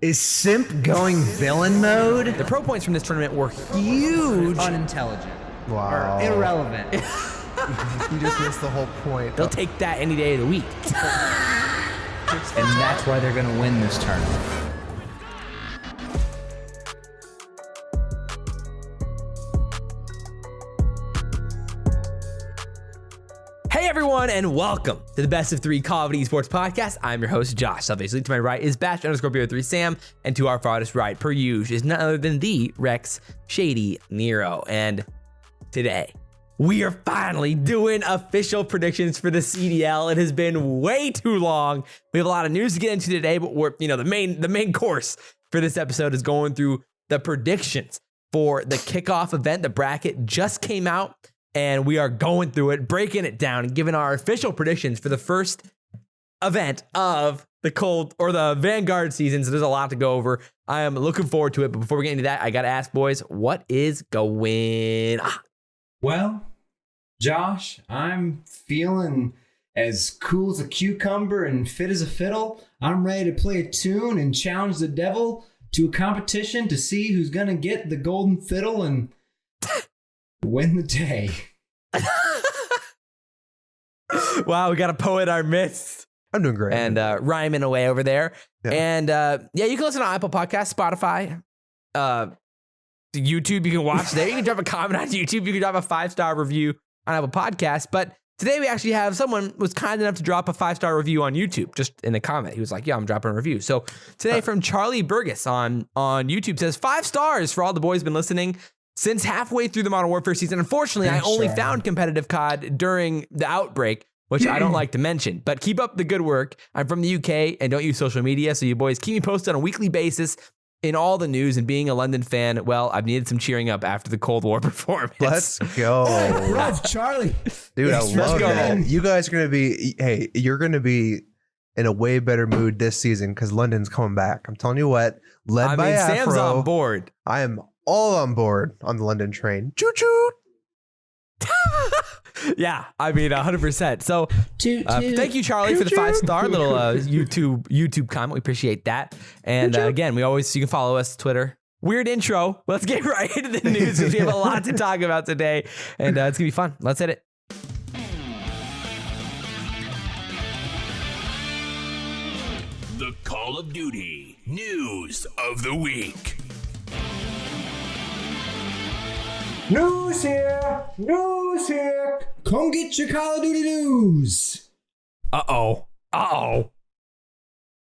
Is simp going villain mode? The pro points from this tournament were huge. Unintelligent. Wow. Or irrelevant. You just missed the whole point. They'll take that any day of the week. And that's why they're going to win this tournament. Hey everyone, and welcome to the Best of 3 Call of Duty Esports Podcast. I'm your host, Josh. SalvationsElite to my right is Bash_Bo3 Sam, and to our farthest right, per usual, is none other than the Rex ShadyNero. And today, we are finally doing official predictions for the CDL. It has been way too long. We have a lot of news to get into today, but we're, the main course for this episode is going through the predictions for the kickoff event. The bracket just came out, and we are going through it, breaking it down, and giving our official predictions for the first event of the Cold or the Vanguard season. So there's a lot to go over. I am looking forward to it. But before we get into that, I got to ask, boys, what is going on? Well, Josh, I'm feeling as cool as a cucumber and fit as a fiddle. I'm ready to play a tune and challenge the devil to a competition to see who's going to get the golden fiddle and win the day. Wow, we got a poet in our midst. I'm doing great. And rhyming away over there. Yeah. And you can listen on Apple Podcasts, Spotify, YouTube. You can watch there. You can drop a comment on YouTube. You can drop a 5-star review on Apple Podcasts. But today we actually have someone was kind enough to drop a 5-star review on YouTube, just in the comment. He was like, yeah, I'm dropping a review. So today from Charlie Burgess on YouTube says 5 stars for all the boys been listening since halfway through the Modern Warfare season. Unfortunately, I only found competitive COD during the outbreak, which I don't like to mention, but keep up the good work. I'm from the UK and don't use social media, so you boys keep me posted on a weekly basis in all the news. And being a London fan, well, I've needed some cheering up after the Cold War performance. Let's go. Love Charlie. Dude, I Let's love go. that. You guys are going to be, you're going to be in a way better mood this season because London's coming back. I'm telling you what, Sam's on board. I am all on board on the London train. Choo-choo. Yeah, 100%. So thank you, Charlie, for the 5-star little YouTube comment. We appreciate that. And again, you can follow us Twitter. Weird intro. Let's get right into the news because we have a lot to talk about today. And it's going to be fun. Let's hit it. The Call of Duty News of the Week. News here. Come get your Call of Duty news. Uh-oh.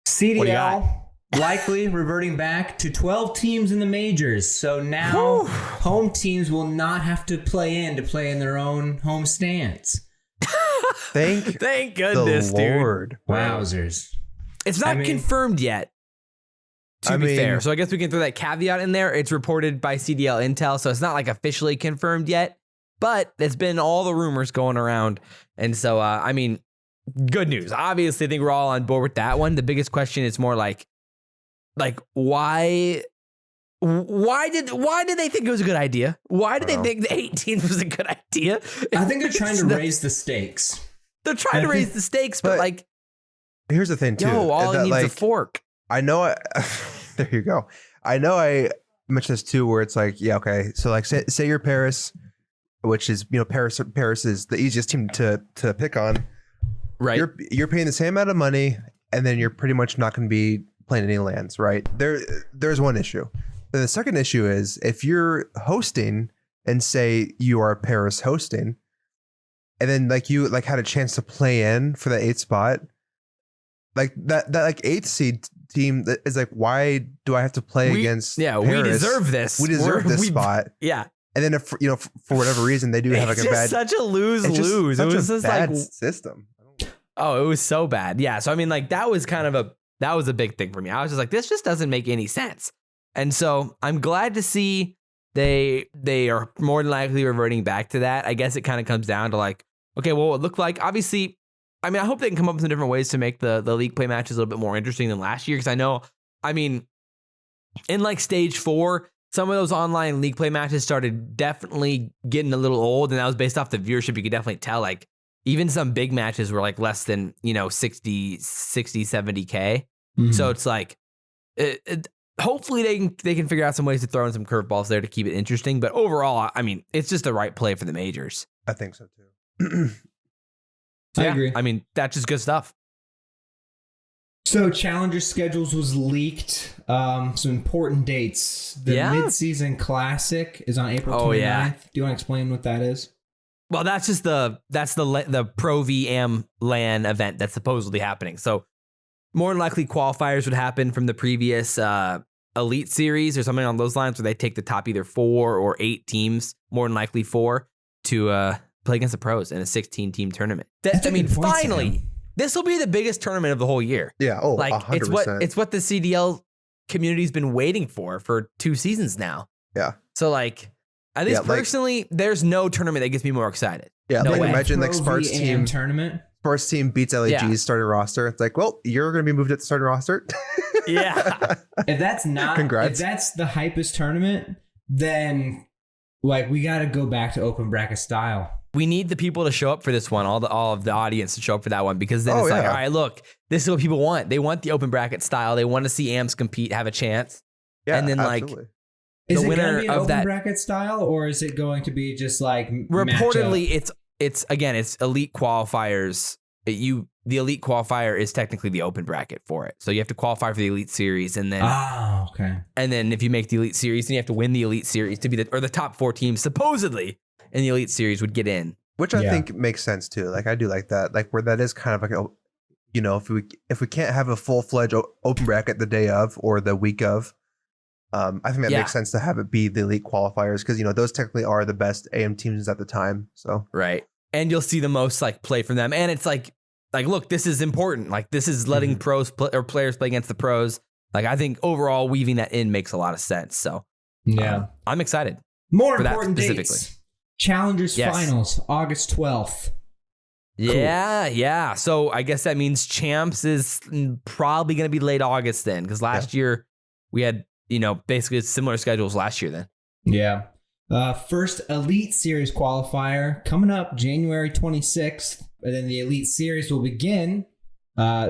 CDL likely reverting back to 12 teams in the majors. So now home teams will not have to play in their own home stands. Thank goodness, the Lord. dude. Wowzers. It's not confirmed yet, to be fair. So I guess we can throw that caveat in there. It's reported by CDL Intel, so it's not like officially confirmed yet, but it's been all the rumors going around. And so, good news. Obviously, I think we're all on board with that one. The biggest question is more like why did they think it was a good idea? Why did they think the 18 was a good idea? I think they're trying to raise the stakes. They're trying to raise the stakes, but here's the thing too. All it needs is a fork. I know. There you go. I know. I mentioned this too, where it's like, yeah, okay. So like, say you're Paris, which is Paris is the easiest team to pick on. Right. You're paying the same amount of money, and then you're pretty much not going to be playing any LANs, right? There's one issue. Then the second issue is if you're hosting, and say you are Paris hosting, and then you had a chance to play in for that 8th spot, like that 8th seed team that is like, why do I have to play against Paris? We deserve this. We deserve this spot. Yeah. And then if for whatever reason they do have like a bad, such a lose-lose. It was just bad system. Oh, it was so bad. Yeah. So that was that was a big thing for me. I was just like, this just doesn't make any sense. And so I'm glad to see they are more than likely reverting back to that. I guess it kind of comes down to okay, well, it looked like, obviously, I hope they can come up with some different ways to make the league play matches a little bit more interesting than last year. Because I know, in stage 4, some of those online league play matches started definitely getting a little old, and that was based off the viewership. You could definitely tell, even some big matches were less than, 60, 70K. Mm-hmm. So it's hopefully they can figure out some ways to throw in some curveballs there to keep it interesting. But overall, I mean, it's just the right play for the majors. I think so too. So, I agree. I mean, that's just good stuff. So Challenger schedules was leaked. Some important dates. The mid-season classic is on April 29th. Yeah. Do you want to explain what that is? Well, that's just the Pro VM LAN event that's supposedly happening. So more than likely qualifiers would happen from the previous Elite series or something on those lines, where they take the top either 4 or 8 teams, more than likely 4, to play against the pros in a 16-team tournament. That's a I mean, good point, finally, Sam. this will be the biggest tournament of the whole year. Yeah. Oh, Like 100%. it's what the CDL community's been waiting for 2 seasons now. Yeah. So like, at least personally, there's no tournament that gets me more excited. Yeah. No like way. imagine like Pro Sparks VM team tournament. Sparks team beats LAG's starting roster. It's like, well, you're going to be moved at the starting roster. Yeah. If that's not, Congrats. if that's the hypest tournament, then like we got to go back to open bracket style. We need the people to show up for this one, all of the audience to show up for that one, because then it's like, yeah. all right, look, this is what people want. They want the open bracket style. They want to see AMs compete, have a chance. Yeah, And then, like, absolutely. Is the it winner going to be an of open that- bracket style, or is it going to be just like Reportedly, it's elite qualifiers. The elite qualifier is technically the open bracket for it. So you have to qualify for the elite series, and then okay. and then if you make the elite series, then you have to win the elite series to be the top 4 teams supposedly in the elite series would get in. Which I think makes sense too. Like I do like that. Like where that is kind of like a, you know, if we can't have a full-fledged open bracket the day of or the week of, I think that makes sense to have it be the elite qualifiers, because you know those technically are the best AM teams at the time. So Right. And you'll see the most like play from them. And it's like, look, this is important. Like this is letting players play against the pros. Like I think overall weaving that in makes a lot of sense. So I'm excited. More for that important specifically. dates. Challengers Finals, August 12th. Yeah. So I guess that means Champs is probably going to be late August then, because last year we had, you know, basically similar schedules last year then. Yeah. First Elite Series qualifier coming up January 26th. And then the Elite Series will begin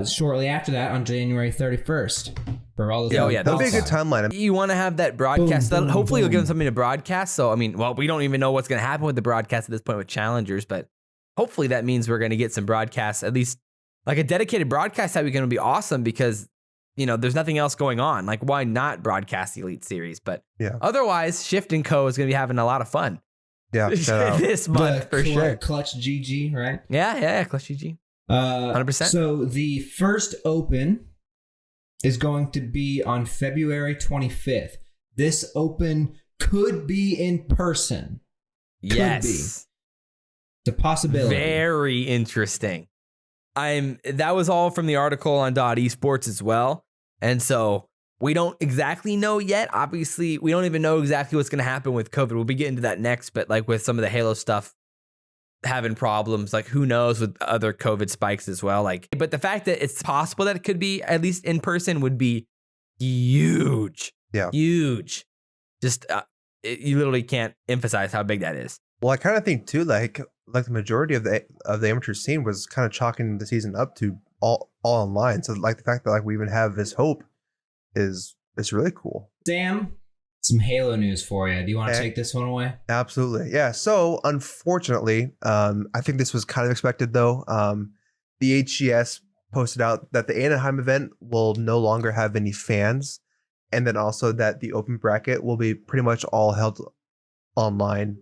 shortly after that on January 31st. For all those that'll be a good timeline. You want to have that broadcast. Boom, Hopefully you'll give them boom. something to broadcast. So, I mean, well, we don't even know what's going to happen with the broadcast at this point with Challengers, but hopefully that means we're going to get some broadcasts, at least like a dedicated broadcast that weekend would be awesome, because, you know, there's nothing else going on. Like, why not broadcast the Elite Series? But otherwise, Shift and Co. is going to be having a lot of fun. Yeah, this month for sure. Clutch GG, right? Yeah, Clutch GG. 100%. So the first Open is going to be on February 25th. This Open could be in person. Yes. It's a possibility. Very interesting. That was all from the article on Esports as well. And so we don't exactly know yet. Obviously, we don't even know exactly what's going to happen with COVID. We'll be getting to that next, but like with some of the Halo stuff having problems, like who knows with other COVID spikes as well. Like, but the fact that it's possible that it could be at least in person would be huge. Yeah. Huge. Just, you literally can't emphasize how big that is. Well, I kind of think too, like the majority of the amateur scene was kind of chalking the season up to all online. So like the fact that like we even have this hope is really cool. Sam, some Halo news for you. Do you want to take this one away? Absolutely. Yeah. So unfortunately, I think this was kind of expected though. The HGS posted out that the Anaheim event will no longer have any fans, and then also that the open bracket will be pretty much all held online.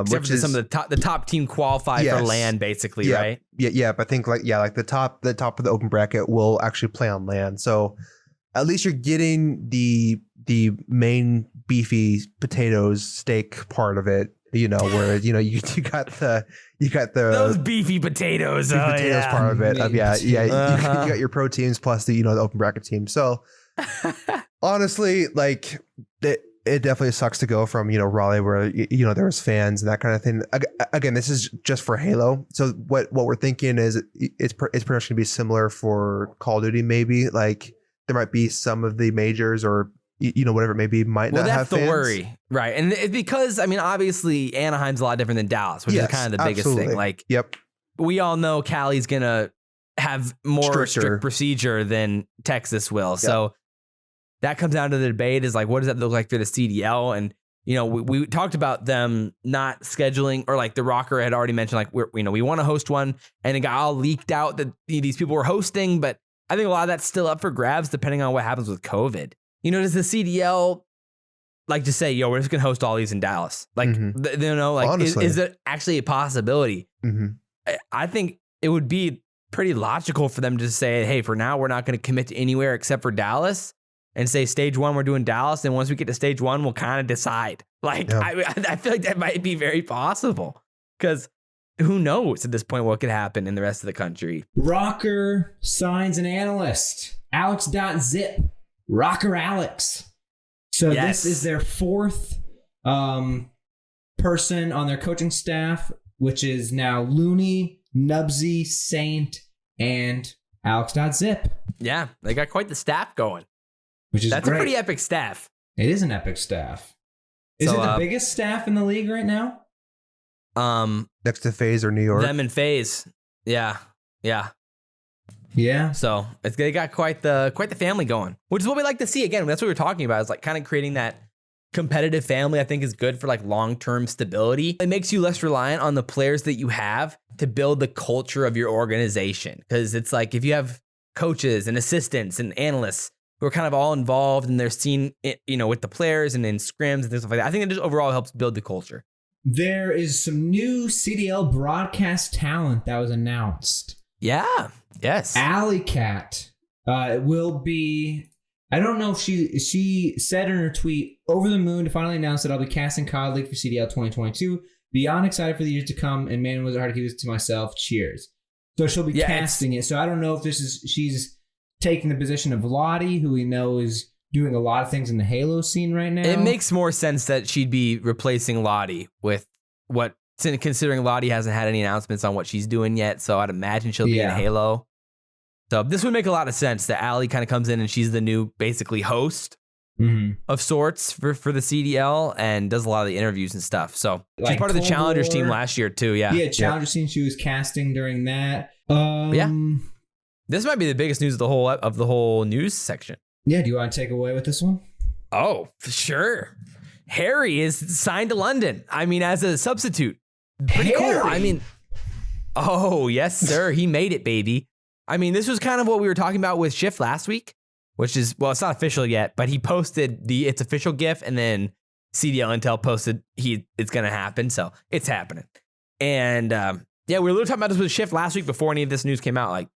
Which is some of the top team qualify for LAN, basically, right? Yeah. But I think like the top of the open bracket will actually play on LAN. So at least you're getting the main beefy potatoes steak part of it. You know, where you got the those beefy potatoes. Part of it. You got your pro teams plus the open bracket team. So honestly, like it definitely sucks to go from Raleigh where there was fans and that kind of thing. Again, this is just for Halo. So what we're thinking is it's pretty much gonna be similar for Call of Duty. Maybe like there might be some of the majors or whatever it may be might not have fans. That's the worry, right? And it's because obviously Anaheim's a lot different than Dallas, which is kind of the biggest thing. Like, we all know Cali's gonna have more strict procedure than Texas will. Yep. So that comes down to the debate is like, what does that look like for the CDL? And, we talked about them not scheduling, or like the Rokkr had already mentioned, like, we want to host one, and it got all leaked out that these people were hosting. But I think a lot of that's still up for grabs depending on what happens with COVID. Does the CDL like just say, we're just going to host all these in Dallas? Like, is it actually a possibility? I think it would be pretty logical for them to say, hey, for now, we're not going to commit to anywhere except for Dallas, and say stage 1, we're doing Dallas. And once we get to stage 1, we'll kind of decide. Like, I feel like that might be very possible, because who knows at this point what could happen in the rest of the country. Rokkr signs an analyst, Allycxt.zip, Rokkr Allycxt. So this is their 4th person on their coaching staff, which is now Looney, Nubsy, Saint, and Allycxt.zip. Yeah, they got quite the staff going. That's a pretty epic staff. It is an epic staff. Is it the biggest staff in the league right now? Next to FaZe or New York. Them and FaZe. Yeah. Yeah. So they got quite the family going, which is what we like to see. Again, that's what we were talking about. Is like kind of creating that competitive family. I think is good for like long-term stability. It makes you less reliant on the players that you have to build the culture of your organization. Because it's like if you have coaches and assistants and analysts who are kind of all involved and they're seen, with the players and in scrims and things like that, I think it just overall helps build the culture. There is some new CDL broadcast talent that was announced. Yeah. Yes. Allycxt will be, I don't know if she said in her tweet, over the moon to finally announce that I'll be casting CoD League for CDL 2022. Beyond excited for the years to come, and man, was it hard to keep this to myself. Cheers. So she'll be casting it. So I don't know if she's taking the position of Lottie, who we know is doing a lot of things in the Halo scene right now. It makes more sense that she'd be replacing Lottie with considering Lottie hasn't had any announcements on what she's doing yet. So I'd imagine she'll be in Halo. So this would make a lot of sense that Allie kind of comes in and she's the new basically host of sorts for the CDL and does a lot of the interviews and stuff. So she's part of the Cold Challengers War team last year too. Yeah. Yeah. Challengers team. She was casting during that. This might be the biggest news of the whole news section. Yeah. Do you want to take away with this one? Oh, for sure. Harry is signed to London. I mean, as a substitute. Pretty cool. I mean, oh, yes, sir. He made it, baby. I mean, this was kind of what we were talking about with Shift last week, which is, it's not official yet, but he posted it's official GIF, and then CDL Intel posted it's going to happen. So it's happening. And we were talking about this with Shift last week before any of this news came out. Like,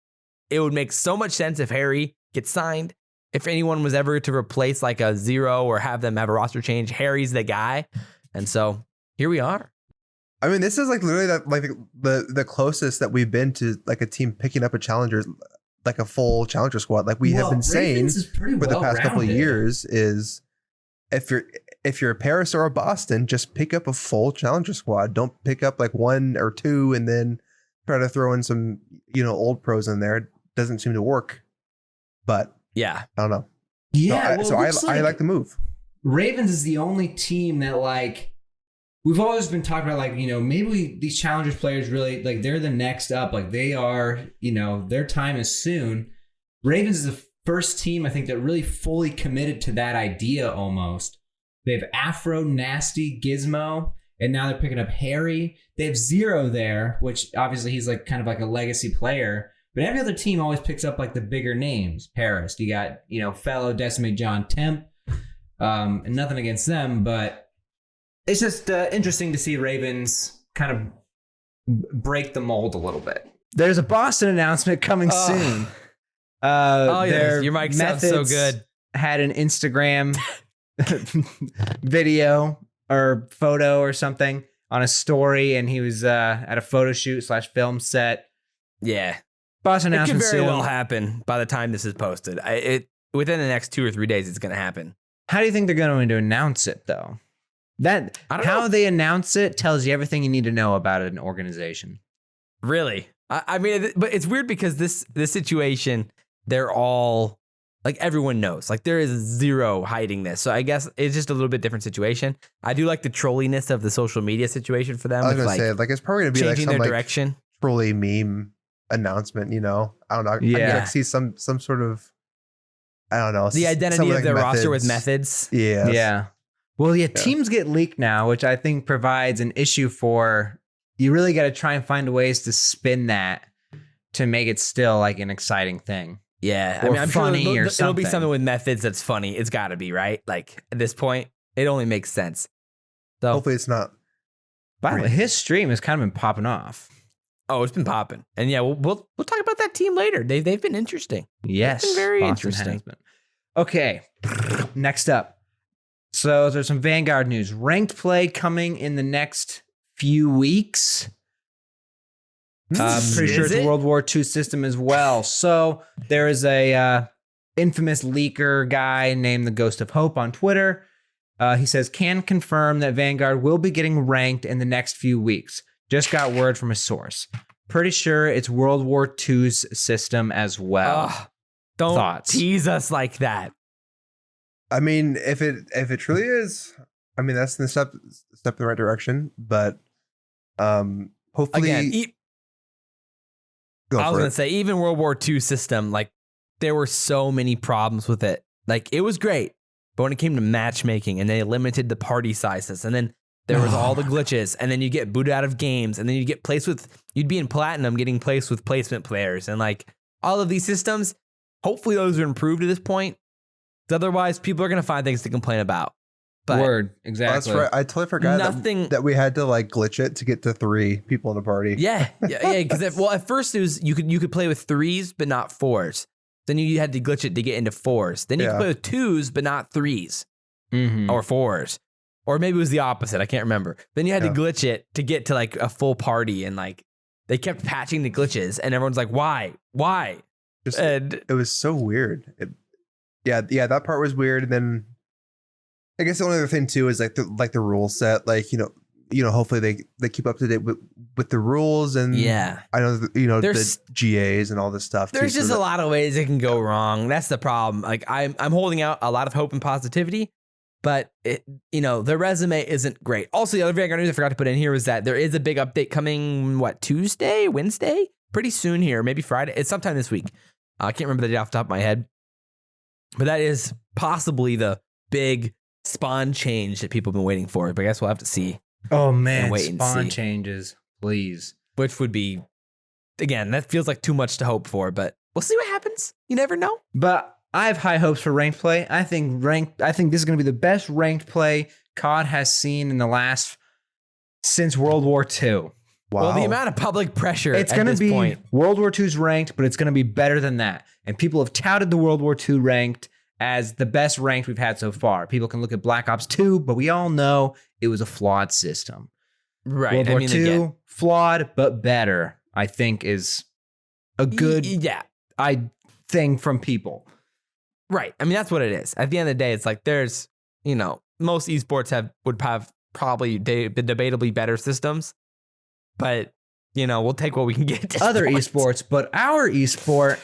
it would make so much sense if Harry gets signed. If anyone was ever to replace like a Zero or have them have a roster change, Harry's the guy. And so here we are. I mean, this is like literally the closest that we've been to like a team picking up a challenger, like a full challenger squad. Like we have been saying for the past couple of years is if you're a Paris or a Boston, just pick up a full challenger squad. Don't pick up like 1 or 2 and then try to throw in some, old pros in there. It doesn't seem to work, but yeah, I don't know. Yeah. So I like the move. Ravens is the only team that like, we've always been talking about like, maybe these challengers players really like they're the next up. Like they are, their time is soon. Ravens is the first team I think that really fully committed to that idea almost. They have Afro, Nasty, Gizmo, and now they're picking up Harry. They have Zero there, which obviously he's like kind of like a legacy player. But every other team always picks up like the bigger names. Paris, you got, fellow Decimate John Temp. And nothing against them, but it's just interesting to see Ravens kind of break the mold a little bit. There's a Boston announcement coming soon. Your mic sounds so good. Had an Instagram video or photo or something on a story, and he was at a photo shoot / film set. Yeah. Boston announcement could very well happen by the time this is posted. Within the next 2 or 3 days, it's going to happen. How do you think they're going to announce it, though? How they announce it tells you everything you need to know about an organization. Really? I mean, but it's weird because this situation, they're all like everyone knows. Like there is zero hiding this. So I guess it's just a little bit different situation. I do like the trolliness of the social media situation for them. I was going to say, like it's probably going to be like some their like direction. Trolly meme announcement. I don't know. Yeah. I'd like see some sort of I don't know. The identity something of like their roster with methods. Yeah. Yeah. Well, teams get leaked now, which I think provides an issue for you. Really got to try and find ways to spin that to make it still like an exciting thing. Yeah, Or I'm funny sure or it'll be something. something with methods that's funny. It's got to be, right? Like at this point, it only makes sense. So, Hopefully it's not. By the way, his stream has kind of been popping off. oh, it's been popping, and yeah, we'll talk about that team later. They've been interesting. Yes, It's been very Boston interesting. has been. Okay, next up. So there's some Vanguard news. Ranked play coming in the next few weeks. Pretty sure Is it's a it? World War II system as well. So there is a infamous leaker guy named the Ghost of Hope on Twitter. He says, can confirm that Vanguard will be getting ranked in the next few weeks. Just got word from a source. Pretty sure it's World War II's system as well. Ugh, don't Thoughts? tease us like that. I mean, if it truly is, I mean that's the step in the right direction. But hopefully, Again, go I was for gonna it. say, even World War II system, like there were so many problems with it. Like it was great, but when it came to matchmaking and they limited the party sizes, and then there was all the glitches, and then you get booted out of games, and then you get placed with, you'd be in platinum getting placed with placement players, and like all of these systems. Hopefully those are improved at this point. 'Cause otherwise, people are gonna find things to complain about. But Word, Oh, exactly. that's right. I totally forgot Nothing- that we had to like glitch it to get to 3 people in a party. yeah. Because at first it was you could play with 3s but not 4s. Then you had to glitch it to get into 4s. Then you could Yeah. play with 2s but not 3s Mhm. or 4s, or maybe it was the opposite. I can't remember. Then you had Yeah. to glitch it to get to like a full party, and like they kept patching the glitches, and everyone's like, "Why? Just, And it was so weird. Yeah, that part was weird. And then I guess the only other thing too is like the rule set. Like you know, hopefully they keep up to date with the rules. And yeah, I know There's- the GAs and all this stuff. there's too, just so a lot of ways it can go wrong. That's the problem. Like I'm holding out a lot of hope and positivity, but the resume isn't great. Also, the other Vanguard news I forgot to put in here was that there is a big update coming. Tuesday, Wednesday, pretty soon here, maybe Friday. It's sometime this week. I can't remember the date off the top of my head, but that is possibly the big spawn change that people have been waiting for. But I guess we'll have to see, Oh man, wait and spawn see. changes, please. which would be, again, that feels like too much to hope for, but we'll see what happens. You never know. But I have high hopes for ranked play. I think this is going to be the best ranked play COD has seen in the last since World War II. wow. Well, the amount of public pressure It's at going to this be point. World War II's ranked, but it's going to be better than that. And people have touted the World War II ranked as the best ranked we've had so far. People can look at Black Ops 2, but we all know it was a flawed system. Right. World War II, again, flawed, but better, I think is a good yeah. thing from people. Right. I mean, that's what it is. At the end of the day, it's like there's, most esports would have probably debatably better systems, but we'll take what we can get. At this Other point. esports, but our esport,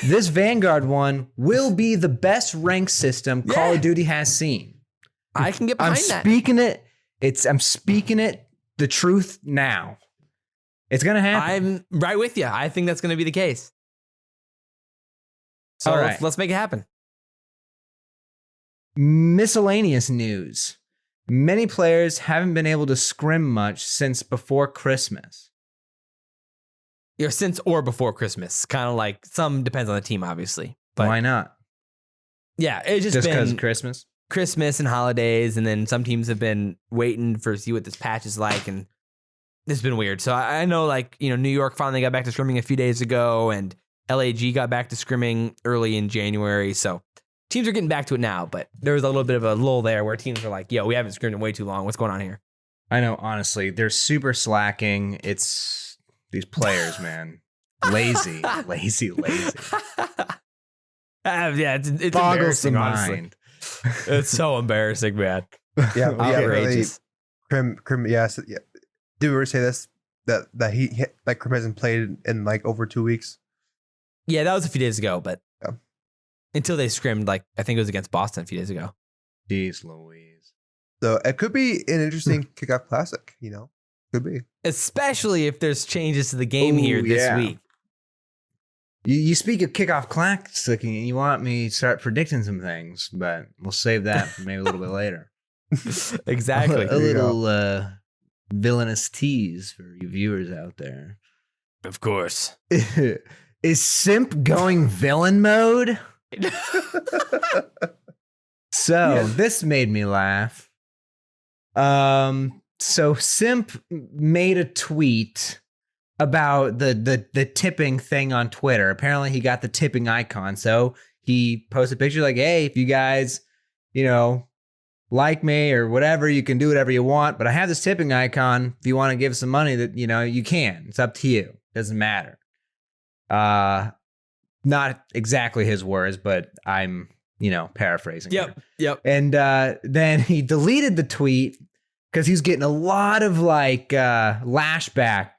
this Vanguard one, will be the best ranked system Call Yeah. of Duty has seen. I can get I'm behind that. speaking it the truth now. It's gonna happen. I'm right with you. I think that's going to be the case. So All right. let's make it happen. Miscellaneous news. Many players haven't been able to scrim much since before Christmas. Since or before Christmas, kind of like some depends on the team, obviously. But Why not? yeah, it's Just because been of Christmas? Christmas and holidays, and then some teams have been waiting for see what this patch is like, and it's been weird. So I know, New York finally got back to scrimming a few days ago, and LAG got back to scrimming early in January. So teams are getting back to it now, but there was a little bit of a lull there where teams are like, "Yo, we haven't scrimmed in way too long. What's going on here?" I know, honestly, they're super slacking. It's these players, man. Lazy. Yeah, it's Boggles the embarrassing, honestly. mind. It's so embarrassing, man. Yeah, Outrageous. Really, Krim, yes. Yeah. Did we ever say this? That he like Krim hasn't played in like over 2 weeks. Yeah, that was a few days ago, but Yeah. until they scrimmed, I think it was against Boston a few days ago. Jeez Louise. So it could be an interesting kickoff classic. Could be. Especially if there's changes to the game Ooh, here this yeah. week. You speak of Kickoff Classic and you want me to start predicting some things, but we'll save that for maybe a little bit later. Exactly. A little villainous tease for you viewers out there. Of course. Is Simp going villain mode? So this made me laugh. So Simp made a tweet about the tipping thing on Twitter. Apparently he got the tipping icon. So he posted a picture like, hey, if you guys, like me or whatever, you can do whatever you want. But I have this tipping icon. If you want to give some money, that you can. It's up to you. Doesn't matter. Not exactly his words, but I'm, paraphrasing. Yep. And then he deleted the tweet because he was getting a lot of lashback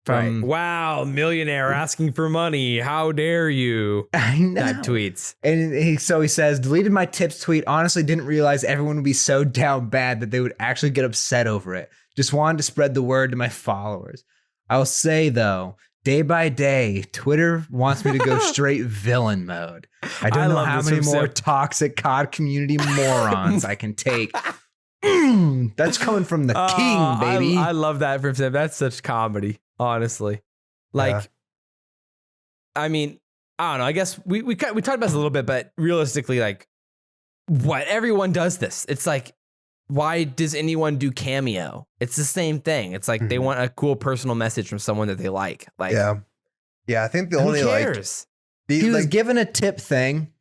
from. Right. Wow, millionaire asking for money. How dare you? I know. That tweets. And he says, deleted my tips tweet. Honestly, didn't realize everyone would be so down bad that they would actually get upset over it. Just wanted to spread the word to my followers. I'll say, though, day by day, Twitter wants me to go straight villain mode. I don't know how many more toxic COD community morons I can take. That's coming from the king, baby. I love that from Sim. That's such comedy, honestly. I mean, I don't know. I guess we talked about this a little bit, but realistically, what? Everyone does this. It's like, why does anyone do Cameo? It's the same thing. It's like they want a cool personal message from someone that they like. Yeah. I think the who only cares? He was given a tip thing.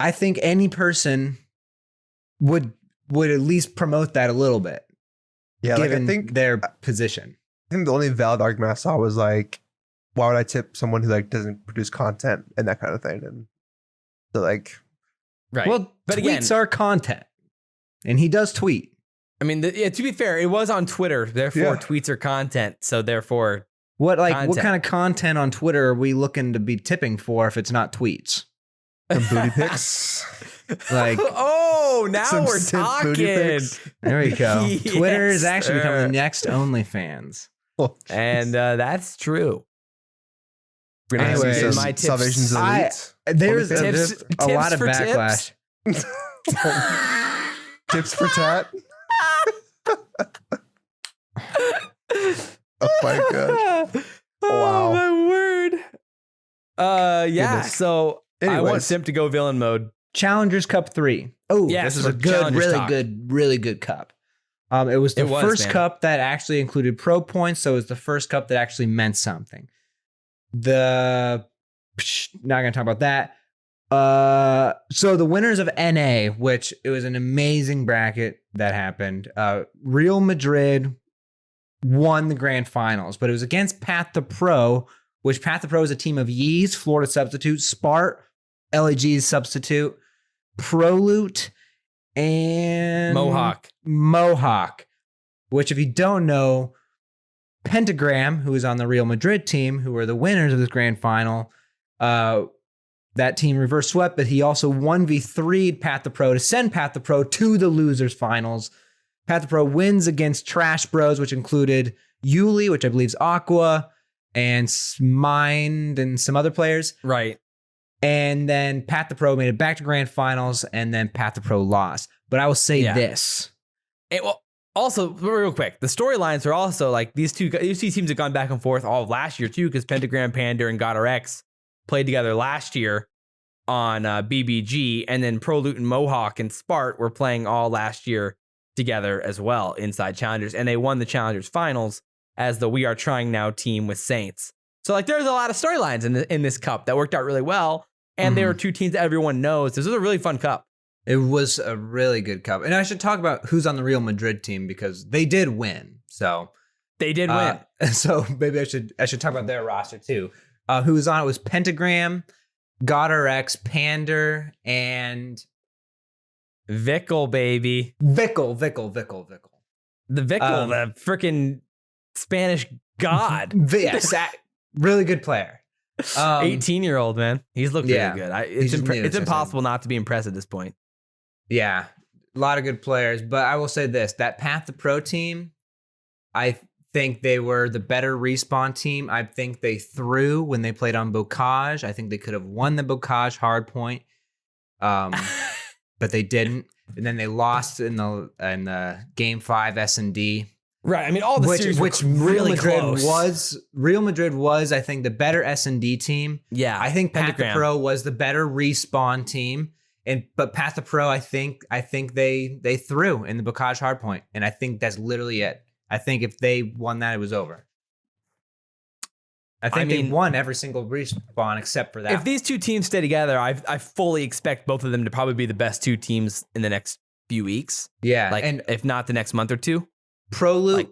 I think any person would at least promote that a little bit. Yeah, given I think their position. I think the only valid argument I saw was why would I tip someone who doesn't produce content and that kind of thing? And so right. Well, but tweets are content, and he does tweet. I mean, to be fair, it was on Twitter. Therefore, tweets are content. So therefore, what kind of content on Twitter are we looking to be tipping for if it's not tweets? Some booty pics. Now we're talking. There we go. Yes, Twitter is actually becoming the sir. next OnlyFans. And that's true. We're gonna Anyways, see my tips. SalvationsElite. There's Tips a lot of for backlash. Tips for tat. Oh my gosh. Oh my word. Yeah. Goodness. So I want Anyways. Simp to go villain mode. Challengers Cup 3. Oh, Yes, this is for a good, Challengers talk. really good cup. It was the first man. cup that actually included pro points, so it was the first cup that actually meant something. Not gonna talk about that. So the winners of NA, which it was an amazing bracket that happened. Real Madrid won the grand finals, but it was against Path to Pro, which Path to Pro is a team of Yeez, Florida substitute, Spart, LAG's substitute, Proloot, and Mohawk, which if you don't know, Pentagram, who is on the Real Madrid team, who are the winners of this grand final, that team reverse swept, but he also 1v3'd Path to Pro to send Path to Pro to the losers finals. Path to Pro wins against Trash Bros, which included Yuli, which I believe is Aqua, and Mind and some other players. Right. And then Path to Pro made it back to grand finals, and then Path to Pro lost. But I will say this. Also, real quick, the storylines are also these two teams have gone back and forth all of last year too, because Pentagram, Panda, and GodRX played together last year on BBG, and then Proloot and Mohawk and Spart were playing all last year together as well inside Challengers, and they won the Challengers finals as the We Are Trying Now team with Saints. So there's a lot of storylines in this cup that worked out really well, and there are two teams that everyone knows. This was a really fun cup. It was a really good cup. And I should talk about who's on the Real Madrid team because they did win. So they did win. So maybe I should talk about their roster too. Who was on it was Pentagram, GodRX, Pander, and Vickle, baby. Vickle. The Vickle, the freaking Spanish god. Yes, really good player. 18-year-old, man. He's looked really good. It's impossible not to be impressed at this point. Yeah, a lot of good players. But I will say this, that Path to Pro team, I think they were the better respawn team. I think they threw when they played on Bocage. I think they could have won the Bocage hardpoint, but they didn't. And then they lost in the game 5 S&D. Right. I mean, all the series which were really Real Madrid was, I think, the better S&D team. Yeah. I think Path to Pentagram. Pro was the better respawn team. But Path to Pro, I think they threw in the Bocage hardpoint. And I think that's literally it. I think if they won that, it was over. I think they won every single respawn except for that. If these two teams stay together, I fully expect both of them to probably be the best two teams in the next few weeks. Yeah. Like, and if not the next month or two. ProLoot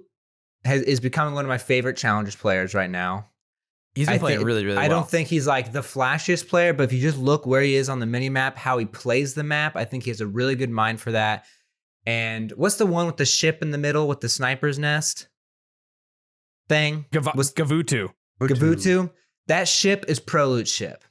is becoming one of my favorite challengers players right now. He's been playing really, really well. I don't think he's like the flashiest player, but if you just look where he is on the mini map, how he plays the map, I think he has a really good mind for that. And what's the one with the ship in the middle with the sniper's nest thing? Was Gavutu. Gavutu. That ship is ProLoot's ship.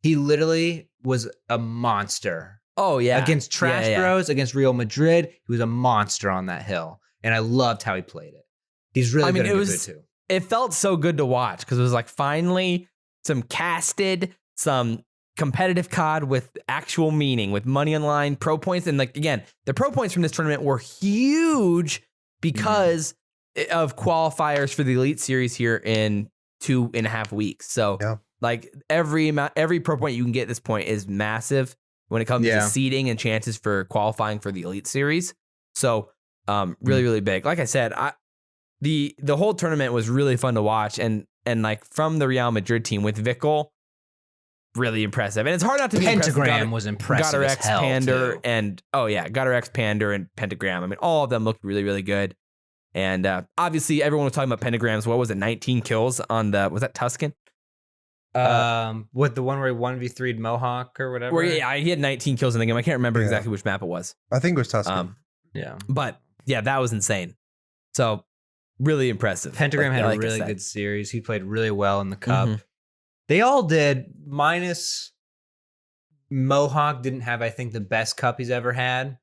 He literally was a monster. Oh, yeah. Against Trash Bros, against Real Madrid, he was a monster on that hill. And I loved how he played it. He's really good at Gavutu. It felt so good to watch because it was like finally some casted, some competitive COD with actual meaning, with money on the line, pro points. And like, again, the pro points from this tournament were huge because of qualifiers for the Elite Series here in 2.5 weeks. So like every pro point you can get at this point is massive when it comes to seeding and chances for qualifying for the Elite Series. So really, really big. Like I said, the whole tournament was really fun to watch, and like from the Real Madrid team with Vickle, really impressive. And it's hard not to be impressed. Pentagram was impressive as hell, Pander, too. and GotterX, Pander, and Pentagram. I mean, all of them looked really, really good. And obviously, everyone was talking about Pentagrams. What was it? 19 kills on was that Tuscan? With the one where he 1v3'd Mohawk or whatever. Where he had 19 kills in the game. I can't remember exactly which map it was. I think it was Tuscan. But yeah, that was insane. So really impressive. Pentagram had a really good series. He played really well in the cup. They all did, minus Mohawk didn't have, I think, the best cup he's ever had.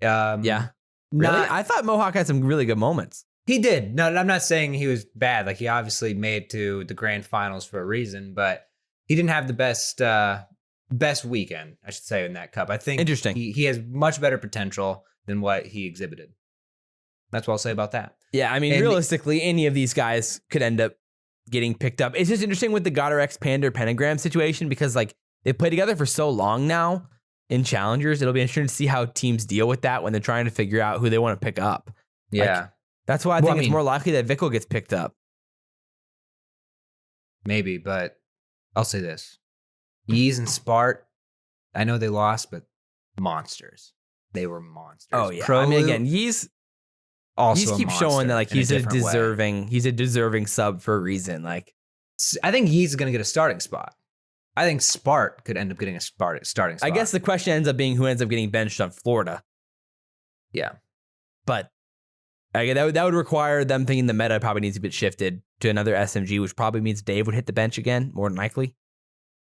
Really? I thought Mohawk had some really good moments. He did. No, I'm not saying he was bad. Like, he obviously made it to the grand finals for a reason, but he didn't have the best weekend, I should say, in that cup. I think interesting. He has much better potential than what he exhibited. That's what I'll say about that. Yeah, I mean, realistically, any of these guys could end up getting picked up. It's just interesting with the GotterX Pander Pentagram situation because like they played together for so long now in challengers. It'll be interesting to see how teams deal with that when they're trying to figure out who they want to pick up. Yeah. Like, that's why I think it's more likely that Vickle gets picked up. Maybe, but I'll say this. Yeez and Spart, I know they lost, but monsters. They were monsters. Oh, yeah. I mean, again, Yeez keeps showing that like he's a deserving sub for a reason. Like, I think Yeez is going to get a starting spot. I think Spart could end up getting a starting spot. I guess the question ends up being who ends up getting benched on Florida. Yeah. But that would require them thinking the meta probably needs to be shifted to another SMG, which probably means Dave would hit the bench again, more than likely.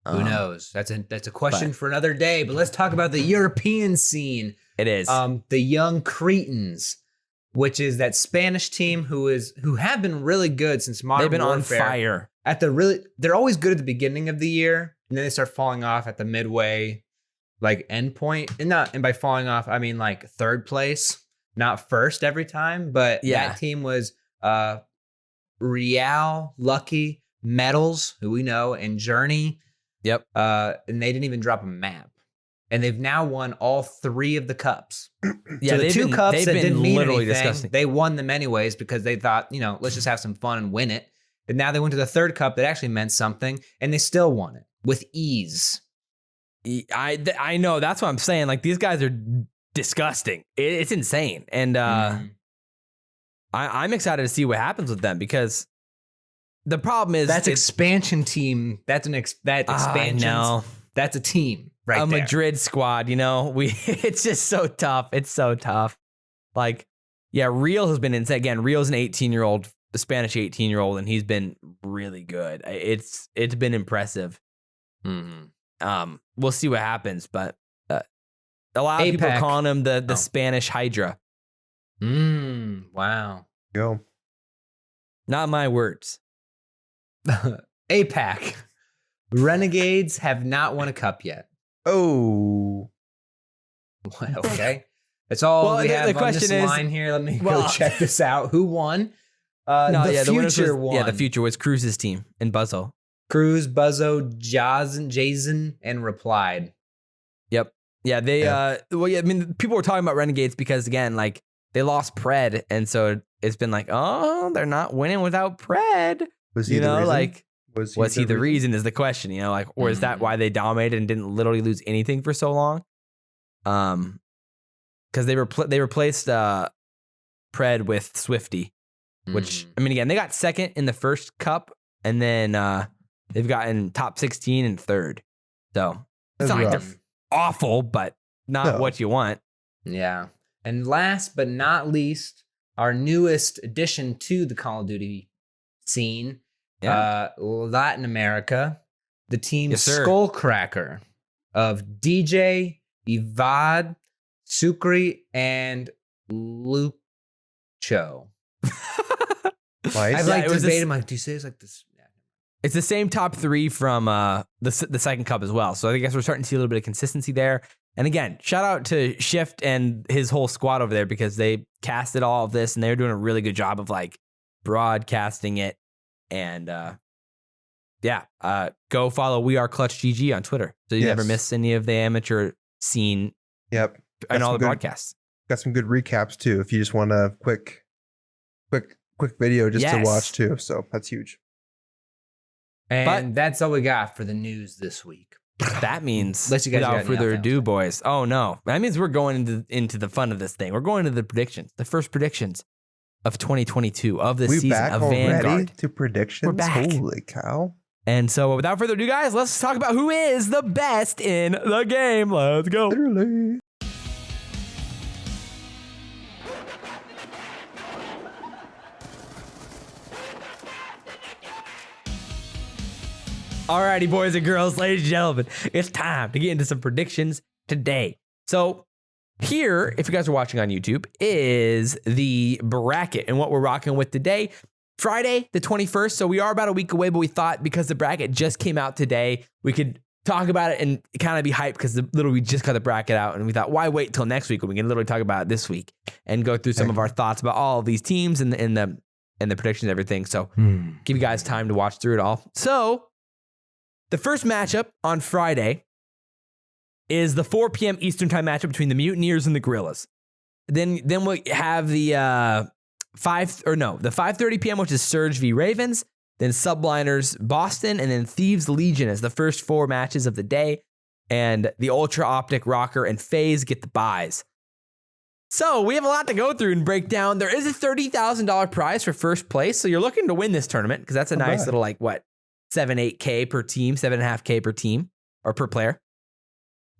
Who knows? That's a question for another day. But let's talk about the European scene. It is the Young Cretans, which is that Spanish team who have been really good since Modern They've been Warfare. on fire. They're always good at the beginning of the year, and then they start falling off at the midway, like end point. And by falling off, I mean like third place, not first every time. But that team was Real, Lucky, Metals, who we know, and Journey. Yep. And they didn't even drop a map. And they've now won all 3 of the cups. Yeah, so the 2 cups that didn't mean anything, disgusting. They won them anyways because they thought, let's just have some fun and win it. And now they went to the 3rd cup that actually meant something, and they still won it with ease. I know, that's what I'm saying. Like, these guys are disgusting. It's insane. And I'm excited to see what happens with them because the problem is that's expansion team. That's expansion. No, that's a team right there. Madrid squad. It's just so tough. It's so tough. Like, yeah, Real has been insane. Again, Real's an 18-year-old, a Spanish 18-year-old, and he's been really good. It's been impressive. We'll see what happens, but a lot of people are calling him the Spanish Hydra. Wow. Go. Not my words. APAC. Renegades have not won a cup yet. Oh, Okay. That's all Well, we the have on question this is- line here. Let me well- go check this out. Who won? No, the yeah, the winners future was, won. Yeah, the future was Cruz's team in Buzzo. Cruz, Buzzo, Jason, and Replied. Yep. Yeah, they well, yeah, I mean, people were talking about Renegades because again, like they lost Pred, and so it's been like, oh, they're not winning without Pred. was he You the know, reason? like was he the reason? reason is the question, you know, like, or is that why they dominated and didn't literally lose anything for so long? Because they replaced Pred with Swifty, which I mean, again, they got second in the first cup, and then they've gotten top 16 and third. So it's That's not like rough. they're awful, but not No. what you want. Yeah. And last but not least, our newest addition to the Call of Duty scene, Latin America, the team Yes, sir. Skullcracker of DJ, Ivad, Sucre, and Lucho. Nice. I've Yeah, like it was debated. this- I'm like, do you say it's like this? It's the same top three from the second cup as well. So I guess we're starting to see a little bit of consistency there. And again, shout out to Shift and his whole squad over there because they casted all of this and they were doing a really good job of like broadcasting it. And go follow We Are Clutch GG on Twitter so you never Yes. miss any of the amateur scene Yep. and Got all some the good- broadcasts. Got some good recaps too. If you just want a quick video just Yes. to watch too. So that's huge. And that's all we got for the news this week. That means, Unless you guys got without any further else. ado, boys. Oh no, that means we're going into the fun of this thing. We're going to the predictions, the first predictions of 2022 of the We season back of already Vanguard. to predictions. We're back. Holy cow! And so, without further ado, guys, let's talk about who is the best in the game. Let's go. Literally. Alrighty, boys and girls, ladies and gentlemen, it's time to get into some predictions today. So here, if you guys are watching on YouTube, is the bracket and what we're rocking with today. Friday, the 21st. So we are about a week away, but we thought because the bracket just came out today, we could talk about it and kind of be hyped because literally we just got the bracket out and we thought, why wait till next week when we can literally talk about it this week and go through some of our thoughts about all of these teams and the predictions and everything. So give you guys time to watch through it all. So the first matchup on Friday is the 4 p.m. Eastern time matchup between the Mutineers and the Gorillas. Then we have the 5:30 p.m., which is Surge v Ravens, then Subliners Boston, and then Thieves Legion as the first 4 matches of the day. And the Ultra OpTic Rokkr and FaZe get the buys. So we have a lot to go through and break down. There is a $30,000 prize for first place. So you're looking to win this tournament because that's a Not nice bad. little 7-8K per team, 7.5K per team or per player.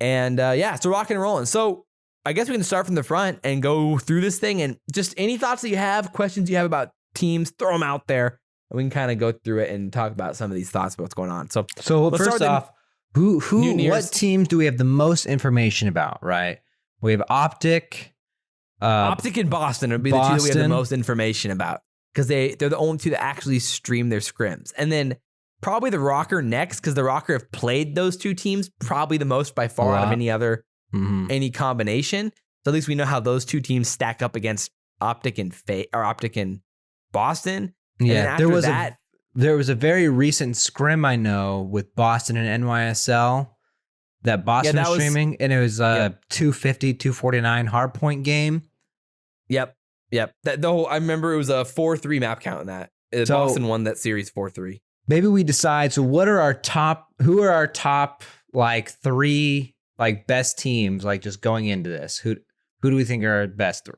And so rocking and rolling. So I guess we can start from the front and go through this thing and just any thoughts that you have, questions you have about teams, throw them out there. And we can kind of go through it and talk about some of these thoughts about what's going on. So Let's start first with the off, Mutineers. what teams do we have the most information about? Right, we have OpTic. OpTic and Boston would be the two that we have the Boston. most information about because they're the only two that actually stream their scrims. And then probably the Rokkr next because the Rokkr have played those two teams probably the most by far out of any other any combination. So at least we know how those two teams stack up against OpTic and Boston. And then Yeah, after there was a very recent scrim I know with Boston and NYSL that Boston that was was- streaming, and it was a 250, 249 hardpoint game. Yep. I remember it was a 4-3 map count in that. So- Boston won that series 4-3. Maybe we decide. So, who are our top 3 best teams just going into this? Who do we think are our best 3?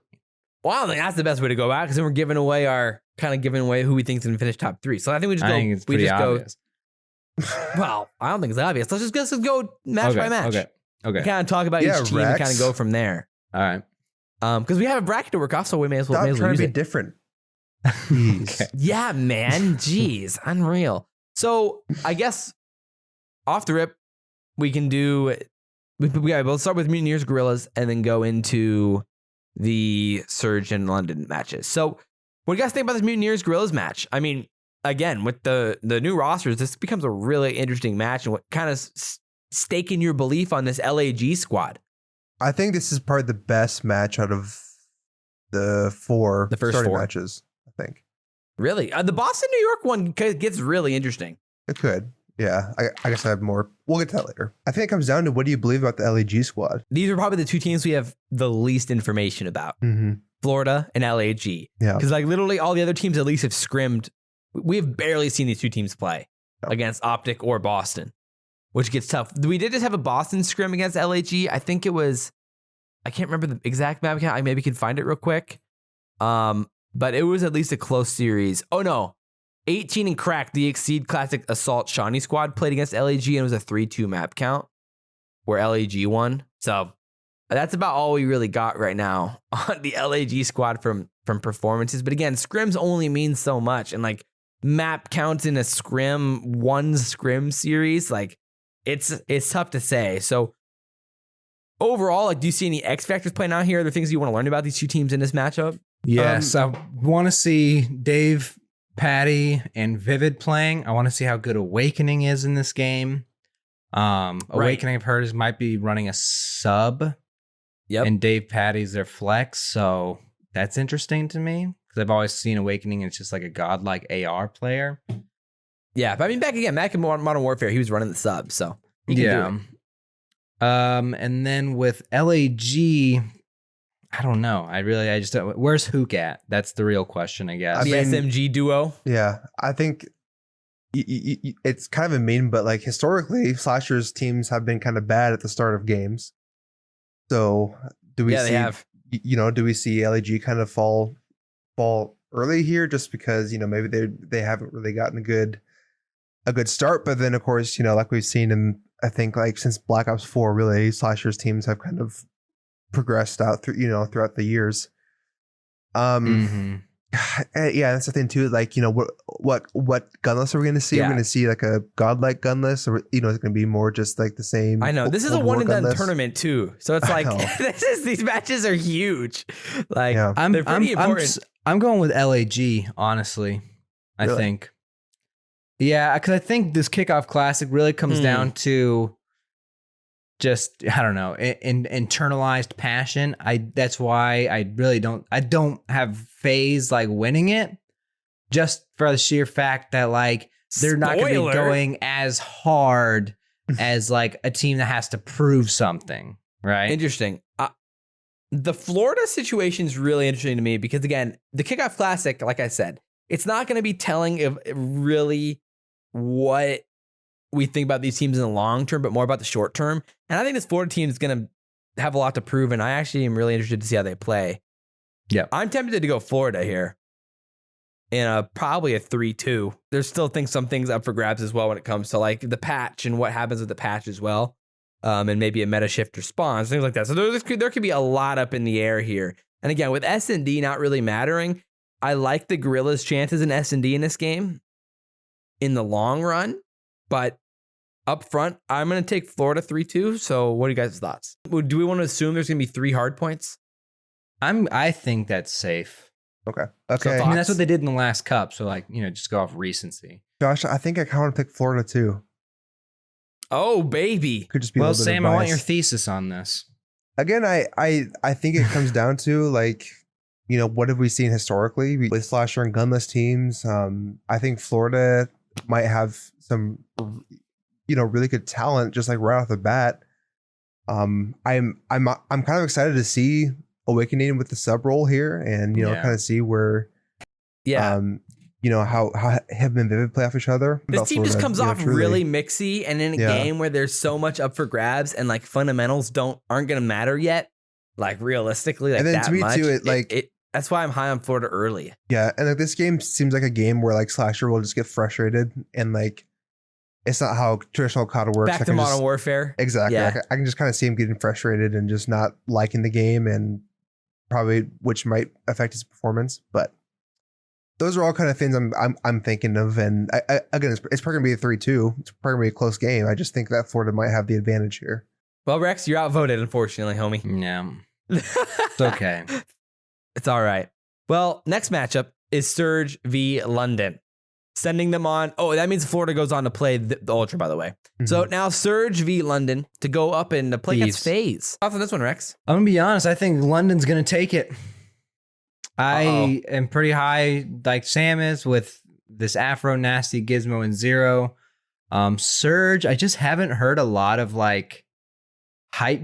Well, I don't think that's the best way to go about because then we're giving away who we think is going to finish top 3. So I think we just I go. think it's we pretty just obvious. go. Well, I don't think it's obvious. Let's just go match by match. Okay. Kind of talk about Yeah, each team and Rex. kind of go from there. All right. Because we have a bracket to work off, so we may as well, Stop trying to use be it. different. Jeez. Okay. Yeah, man. Jeez, unreal. So I guess off the rip, we can do. We'll start with Mutineers, Gorillas, and then go into the Surge and London matches. So What do you guys think about this Mutineers Gorillas match? I mean, again, with the new rosters, this becomes a really interesting match, and what kind of staking your belief on this LAG squad? I think this is probably the best match out of the first starting four matches, I think. Really? The Boston New York one gets really interesting. It could. Yeah, I guess I have more. We'll get to that later. I think it comes down to what do you believe about the LAG squad? These are probably the two teams we have the least information about. Mm-hmm. Florida and LAG. Yeah. Because like literally all the other teams at least have scrimmed. We have barely seen these two teams play against OpTic or Boston, which gets tough. We did just have a Boston scrim against LAG. I think it was, I can't remember the exact map count. I maybe can find it real quick. But it was at least a close series. Oh no. 18 and Crack, the Exceed Classic Assault Shawnee squad played against LAG, and it was a 3-2 map count where LAG won. So that's about all we really got right now on the LAG squad from performances. But again, scrims only mean so much, and like map counts in a one scrim series, like it's tough to say. So overall, like, do you see any X factors playing out here? Are there things you want to learn about these two teams in this matchup? Yes, I want to see Dave, Patty, and Vivid playing. I want to see how good Awakening is in this game. Awakening, I've heard, might be running a sub. Yep. And Dave Patty's their flex, so that's interesting to me because I've always seen Awakening as just like a godlike AR player. Yeah, but I mean, back in Modern Warfare, he was running the sub, so he can do it. And then with LAG, I don't know. I just don't. Where's Hook at? That's the real question, I guess. The SMG duo. Yeah, I think it's kind of a meme, but like historically, Slashers teams have been kind of bad at the start of games. So do we see? They have. Do we see LAG kind of fall early here, just because maybe they haven't really gotten a good start, but then of course like we've seen in I think like since Black Ops 4, really Slashers teams have kind of progressed out through throughout the years. Yeah, that's the thing too. Like what gunless are we going to see? Yeah. We're going to see like a godlike gunless, or it's going to be more just like the same. I know this is a Cold War one and done gunless. tournament too, so it's like these matches are huge. Like Yeah. they're pretty important. I'm going with LAG, honestly. I Really? think. Yeah, because I think this Kickoff Classic really comes down to just, I don't know, internalized passion. That's why I don't have FaZe like winning it, just for the sheer fact that like they're not going to be going as hard as like a team that has to prove something, right? Interesting. The Florida situation is really interesting to me because, again, the Kickoff Classic, like I said, it's not going to be telling of really what we think about these teams in the long term, but more about the short term. And I think this Florida team is going to have a lot to prove, and I actually am really interested to see how they play. Yeah, I'm tempted to go Florida here in probably a 3-2. There's still some things up for grabs as well when it comes to like the patch and what happens with the patch as well. And maybe a meta shift response, things like that. So there could be a lot up in the air here. And again, with S&D not really mattering, I like the Gorillas' chances in S&D in this game in the long run. But up front, I'm going to take Florida 3-2. So what are you guys' thoughts? Do we want to assume there's going to be 3 hard points? I think that's safe. Okay. I mean, that's what they did in the last cup. So like, just go off recency. Josh, I think I kind of want to pick Florida too. Oh, baby. Could just be Well, a little bit of Sam, I want bias. your thesis on this. Again, I think it comes down to like, what have we seen historically with slasher and gunless teams? I think Florida might have some, really good talent just like right off the bat. I'm kind of excited to see Awakening with the sub role here, and kind of see where, how him and Vivid play off each other. This team just comes off truly. really mixy, and in a game where there's so much up for grabs and like fundamentals aren't gonna matter yet, like realistically, like And then that to me much. too, That's why I'm high on Florida early. Yeah, and like this game seems like a game where like Slasher will just get frustrated, and like it's not how traditional COD works. Back to Modern Warfare. Exactly. Yeah. I can just kind of see him getting frustrated and just not liking the game, and probably which might affect his performance. But those are all kind of things I'm thinking of. And again, it's probably gonna be a 3-2. It's probably gonna be a close game. I just think that Florida might have the advantage here. Well, Rex, you're outvoted, unfortunately, homie. Yeah, it's okay. It's all right. Well, next matchup is Surge v London. Sending them on. Oh, that means Florida goes on to play the Ultra, by the way. So now Surge v London to go up and to play against FaZe. Thoughts on this one, Rex? I'm gonna be honest. I think London's gonna take it. I am pretty high, like Sam is, with this Afro Nasty Gizmo and Zero. Surge, I just haven't heard a lot of like hype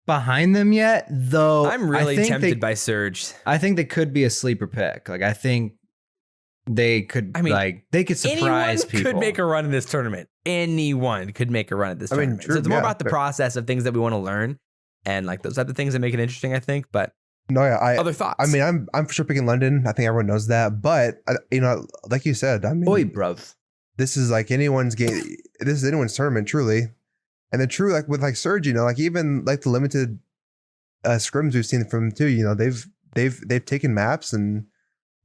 behind them yet. Though I'm really tempted by Surge. I think they could be a sleeper pick. Like I think they could. They could surprise people. Anyone could make a run in this tournament. Anyone could make a run at this tournament. true, So it's more about the process of things that we want to learn, and like those type of things that make it interesting, I think. But No, yeah, other thoughts? I mean, I'm for sure picking London. I think everyone knows that, but like you said, I mean, Oi, bruv. this is like anyone's game. This is anyone's tournament, truly. And the true, like with like Surge, like even like the limited scrims we've seen from them too. They've taken maps, and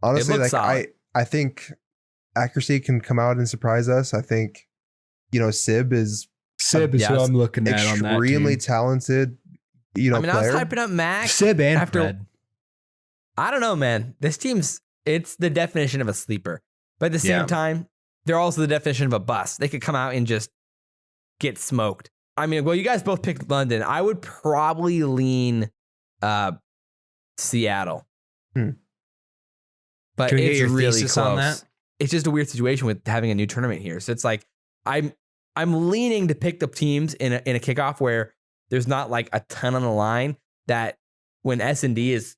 honestly, like solid. I think accuracy can come out and surprise us. I think Sib is who I'm looking at on that extremely team. talented. I mean, player. I was hyping up Max. Sib and after. Fred. I don't know, man. This team's it's the definition of a sleeper, but at the same time, they're also the definition of a bust. They could come out and just get smoked. I mean, well, you guys both picked London. I would probably lean Seattle. But Can we get it's your really thesis close. on that? It's just a weird situation with having a new tournament here. So it's like I'm leaning to pick the teams in a kickoff where there's not like a ton on the line, that when S&D is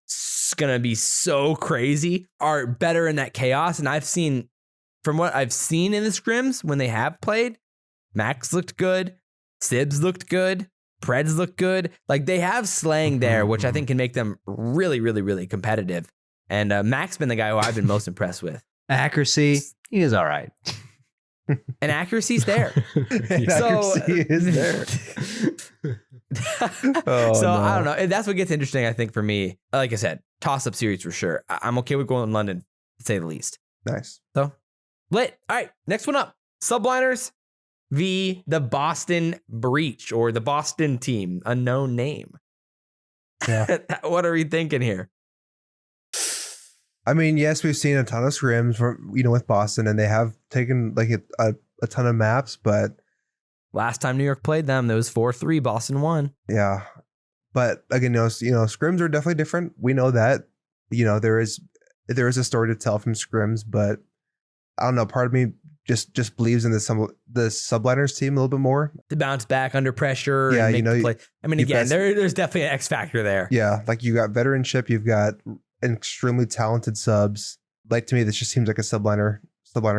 going to be so crazy are better in that chaos. And I've seen, from what I've seen in the scrims when they have played, Max looked good, Sibs looked good, Preds looked good. Like they have slang there, which I think can make them really, really, really competitive. And Mac's been the guy who I've been most impressed with. Accuracy, he is all right. And accuracy's there. Accuracy is there. I don't know. That's what gets interesting, I think, for me. Like I said, toss-up series for sure. I'm okay with going in London, to say the least. Nice. So, lit. All right, next one up. Subliners v. the Boston Breach, or the Boston team, unknown name. Yeah. What are we thinking here? I mean, yes, we've seen a ton of scrims from with Boston, and they have taken like a ton of maps, but Last time New York played them, there was 4-3. Boston won. yeah. But again, scrims are definitely different. We know that. There is a story to tell from scrims, but I don't know. Part of me just believes in the Subliners team a little bit more. To bounce back under pressure. Yeah, and make the play. I mean, again, guys- there's definitely an X factor there. Yeah, like you got veteranship, you've got extremely talented subs. Like to me, this just seems like a subliner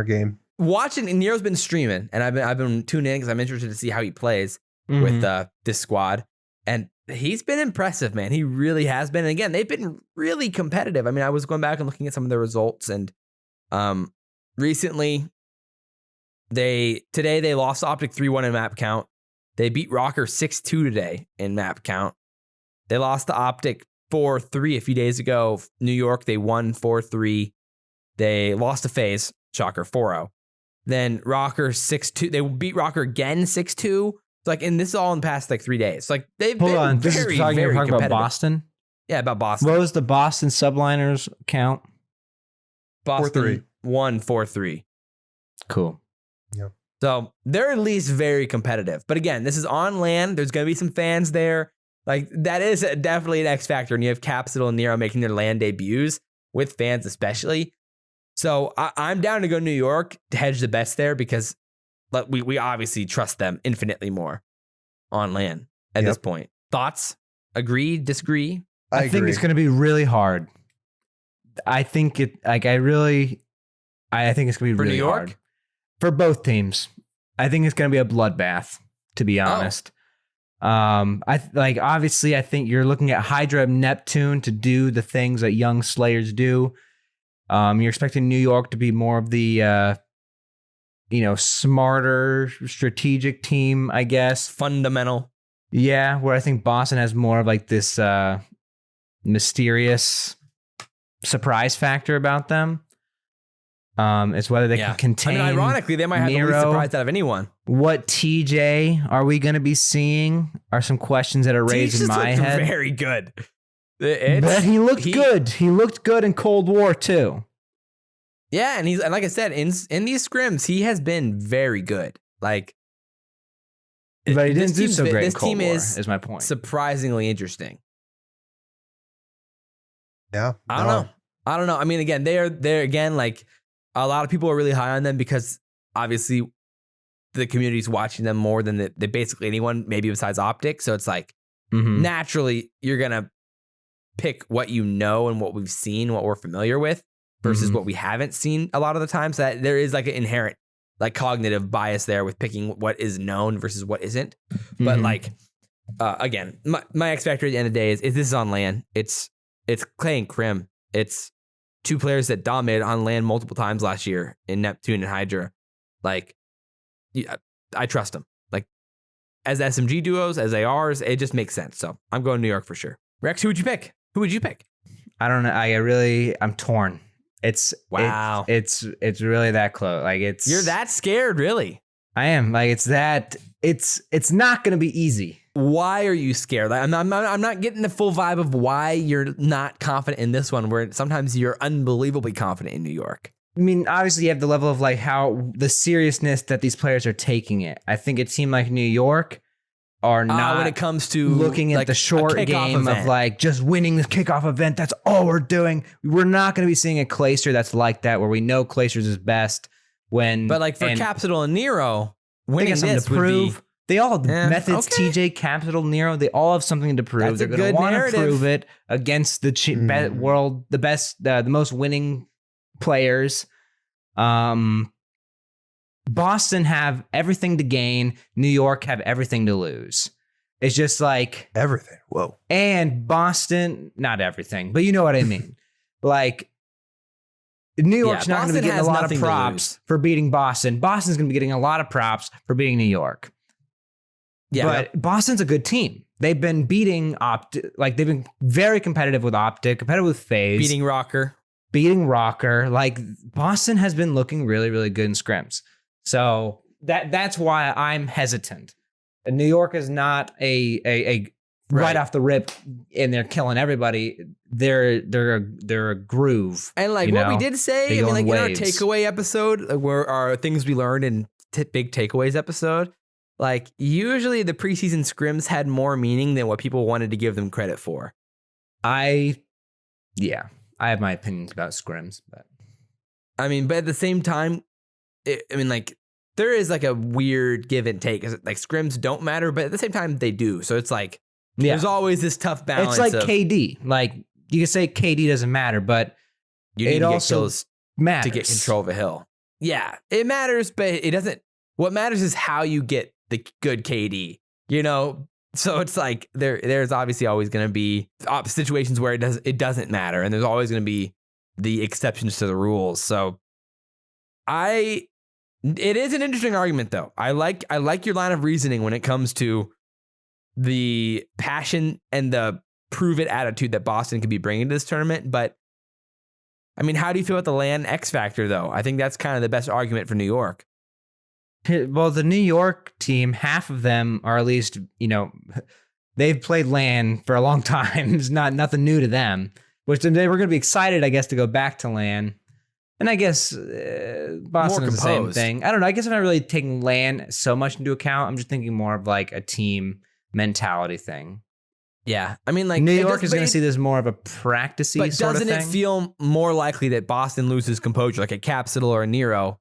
game. Watching, and Nero's been streaming, and I've been tuning in because I'm interested to see how he plays with this squad, and he's been impressive, man. He really has been. And again, they've been really competitive. I mean, I was going back and looking at some of their results, and recently today they lost OpTic 3-1 in map count. They beat Rokkr 6-2 today in map count. They lost to OpTic 4-3 a few days ago. New York, they won 4-3. They lost to FaZe, shocker, 4-0. Then Rokkr 6-2. They beat Rokkr again 6-2. Like, and this is all in the past like 3 days. Like they've been very, very competitive. About Boston. Yeah, about Boston. What was the Boston Subliners count? Boston 4-3. Cool. So they're at least very competitive. But again, this is on LAN. There's going to be some fans there. Like that is definitely an X factor. And you have Capsule and Nero making their LAN debuts with fans especially. So I'm down to go New York to hedge the bets there because we obviously trust them infinitely more on LAN at this point. Thoughts? Agree? Disagree? I think it's going to be really hard. I think it's going to be For really New York? hard for both teams. I think it's going to be a bloodbath, to be honest. Obviously I think you're looking at Hydra and Neptune to do the things that young Slayers do. You're expecting New York to be more of the smarter strategic team, I guess. Fundamental. Yeah, where I think Boston has more of like this mysterious surprise factor about them. It's whether they can contain. I mean, ironically, they might have the least surprise out of anyone. What TJ are we going to be seeing? Are some questions that are raised in my head. Very good. But he looked good. He looked good in Cold War too. Yeah, and like I said, in these scrims, he has been very good. Like, But he didn't do team's so great in This Cold team War, is my point. surprisingly interesting. Yeah. I don't know. I mean, again, they're again, like, a lot of people are really high on them because obviously the community's watching them more than they basically anyone, maybe besides OpTic. So it's like, naturally you're gonna pick what you know and what we've seen, what we're familiar with, versus what we haven't seen a lot of the time. So that there is like an inherent like cognitive bias there with picking what is known versus what isn't. But like, again, my X factor at the end of the day is this is on LAN. It's Clay and Krim. It's two players that dominated on LAN multiple times last year in Neptune and Hydra. Like, I trust them. Like, as SMG duos, as ARs, it just makes sense. So I'm going New York for sure. Rex, who would you pick? Who would you pick? I don't know. I'm torn. It's really that close. Like You're that scared, really? I am. Like it's not going to be easy. Why are you scared? Like, I'm not getting the full vibe of why you're not confident in this one, where sometimes you're unbelievably confident in New York. I mean, obviously you have the level of like how the seriousness that these players are taking it. I think a team like New York are not when it comes to looking at like the short game event. of like just winning this kickoff event. That's all we're doing. We're not going to be seeing a Clayster that's like that, where we know Clayster's is best. But like for Capital and Nero, winning something this to prove. would be, they all have methods. okay. TJ, Capital, Nero. They all have something to prove. That's They're going to want to prove it against the world, the best, the most winning players. Boston have everything to gain. New York have everything to lose. It's just like everything. Whoa. And Boston, not everything, but you know what I mean. Like New York's not going to be getting a lot of props for beating Boston. Boston's going to be getting a lot of props for beating New York. Yeah, but Boston's a good team. They've been beating they've been very competitive with OpTic, competitive with FaZe, beating Rokkr. Like Boston has been looking really, really good in scrims. So that's why I'm hesitant. New York is not a right off the rip and they're killing everybody. They're a groove. And like what we did say, I mean, like in our takeaway episode, like where our things we learned in big takeaways episode, like usually the preseason scrims had more meaning than what people wanted to give them credit for. I have my opinions about scrims, but I mean, but at the same time, like there is like a weird give and take. Like scrims don't matter, but at the same time they do. So it's like there's always this tough balance. It's like KD. Like you can say KD doesn't matter, but you need it to get also kills matters to get control of a hill. Yeah, it matters, but it doesn't. What matters is how you get the good KD. You know. So it's like there's obviously always going to be situations where it doesn't matter, and there's always going to be the exceptions to the rules. So it is an interesting argument, though. I like your line of reasoning when it comes to the passion and the prove it attitude that Boston could be bringing to this tournament. But I mean, how do you feel about the LAN X factor, though? I think that's kind of the best argument for New York. Well, the New York team, half of them are at least, they've played LAN for a long time. It's nothing new to them, which they were going to be excited, I guess, to go back to LAN. And I guess Boston is the same thing. I don't know. I guess I'm not really taking LAN so much into account. I'm just thinking more of like a team mentality thing. Yeah. I mean, like New York is going to see this more of a practice-y sort of thing. But doesn't it feel more likely that Boston loses composure, like a Capsidal or a Nero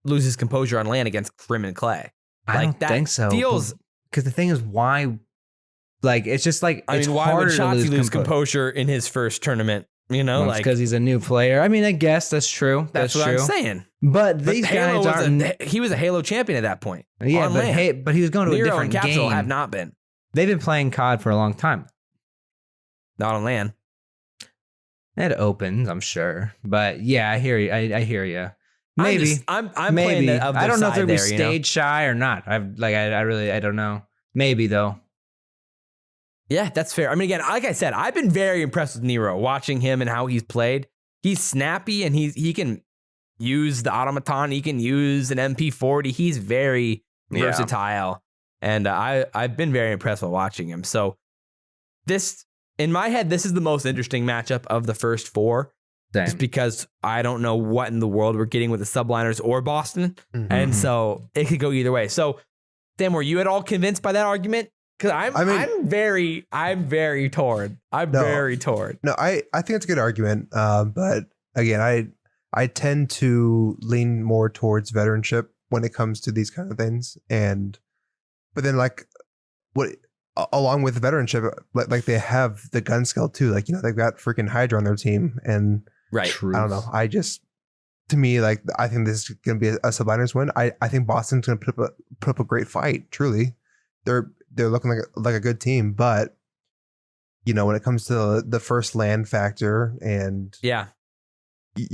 loses composure on LAN against Krim and Clay? I don't think so. Feels because the thing is, why? Like it's just like I mean, why would Shotzi lose composure in his first tournament? Well, because he's a new player. I mean, I guess that's true. That's what I'm saying. But these guys aren't. He was a Halo champion at that point. Yeah, but he was going to Nero a different and Capsule game. Have not been. They've been playing COD for a long time. Not on LAN. It opens, I'm sure. But yeah, I hear you. I hear you. Maybe I'm playing the other I don't know if they're there, stage shy or not. I don't know. Maybe though. Yeah, that's fair. I mean, again, like I said, I've been very impressed with Nero, watching him and how he's played. He's snappy and he can use the automaton. He can use an MP40. He's very versatile, and I've been very impressed while watching him. So this, in my head, this is the most interesting matchup of the first four. just because I don't know what in the world we're getting with the Subliners or Boston. Mhm. And so it could go either way. So, Sam, were you at all convinced by that argument? Because I'm very torn. I'm very torn. No, I think it's a good argument. But again, I tend to lean more towards veteranship when it comes to these kind of things. But then along with veteranship, like they have the gun skill too. Like, they've got freaking Hydra on their team, and Right. I don't know. To me, like, I think this is going to be a Subliners win. I think Boston's going to put up a great fight. Truly, they're looking like a good team, but when it comes to the first LAN factor and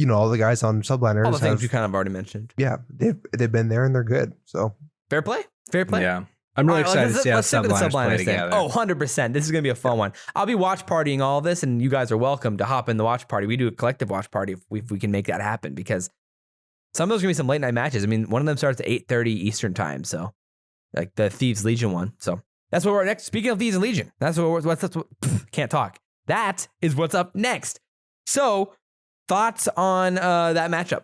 all the guys on Subliners, All the things you kind of already mentioned. Yeah, they've been there and they're good. So fair play. Yeah. I'm really excited to see how Subliners play together. Oh, 100%. This is going to be a fun one. I'll be watch partying all this, and you guys are welcome to hop in the watch party. We do a collective watch party if we can make that happen, because some of those are going to be some late night matches. I mean, one of them starts at 8:30 Eastern time. So like the Thieves Legion one. So that's what we're next. Speaking of Thieves and Legion, that's what can't talk. That is what's up next. So thoughts on that matchup?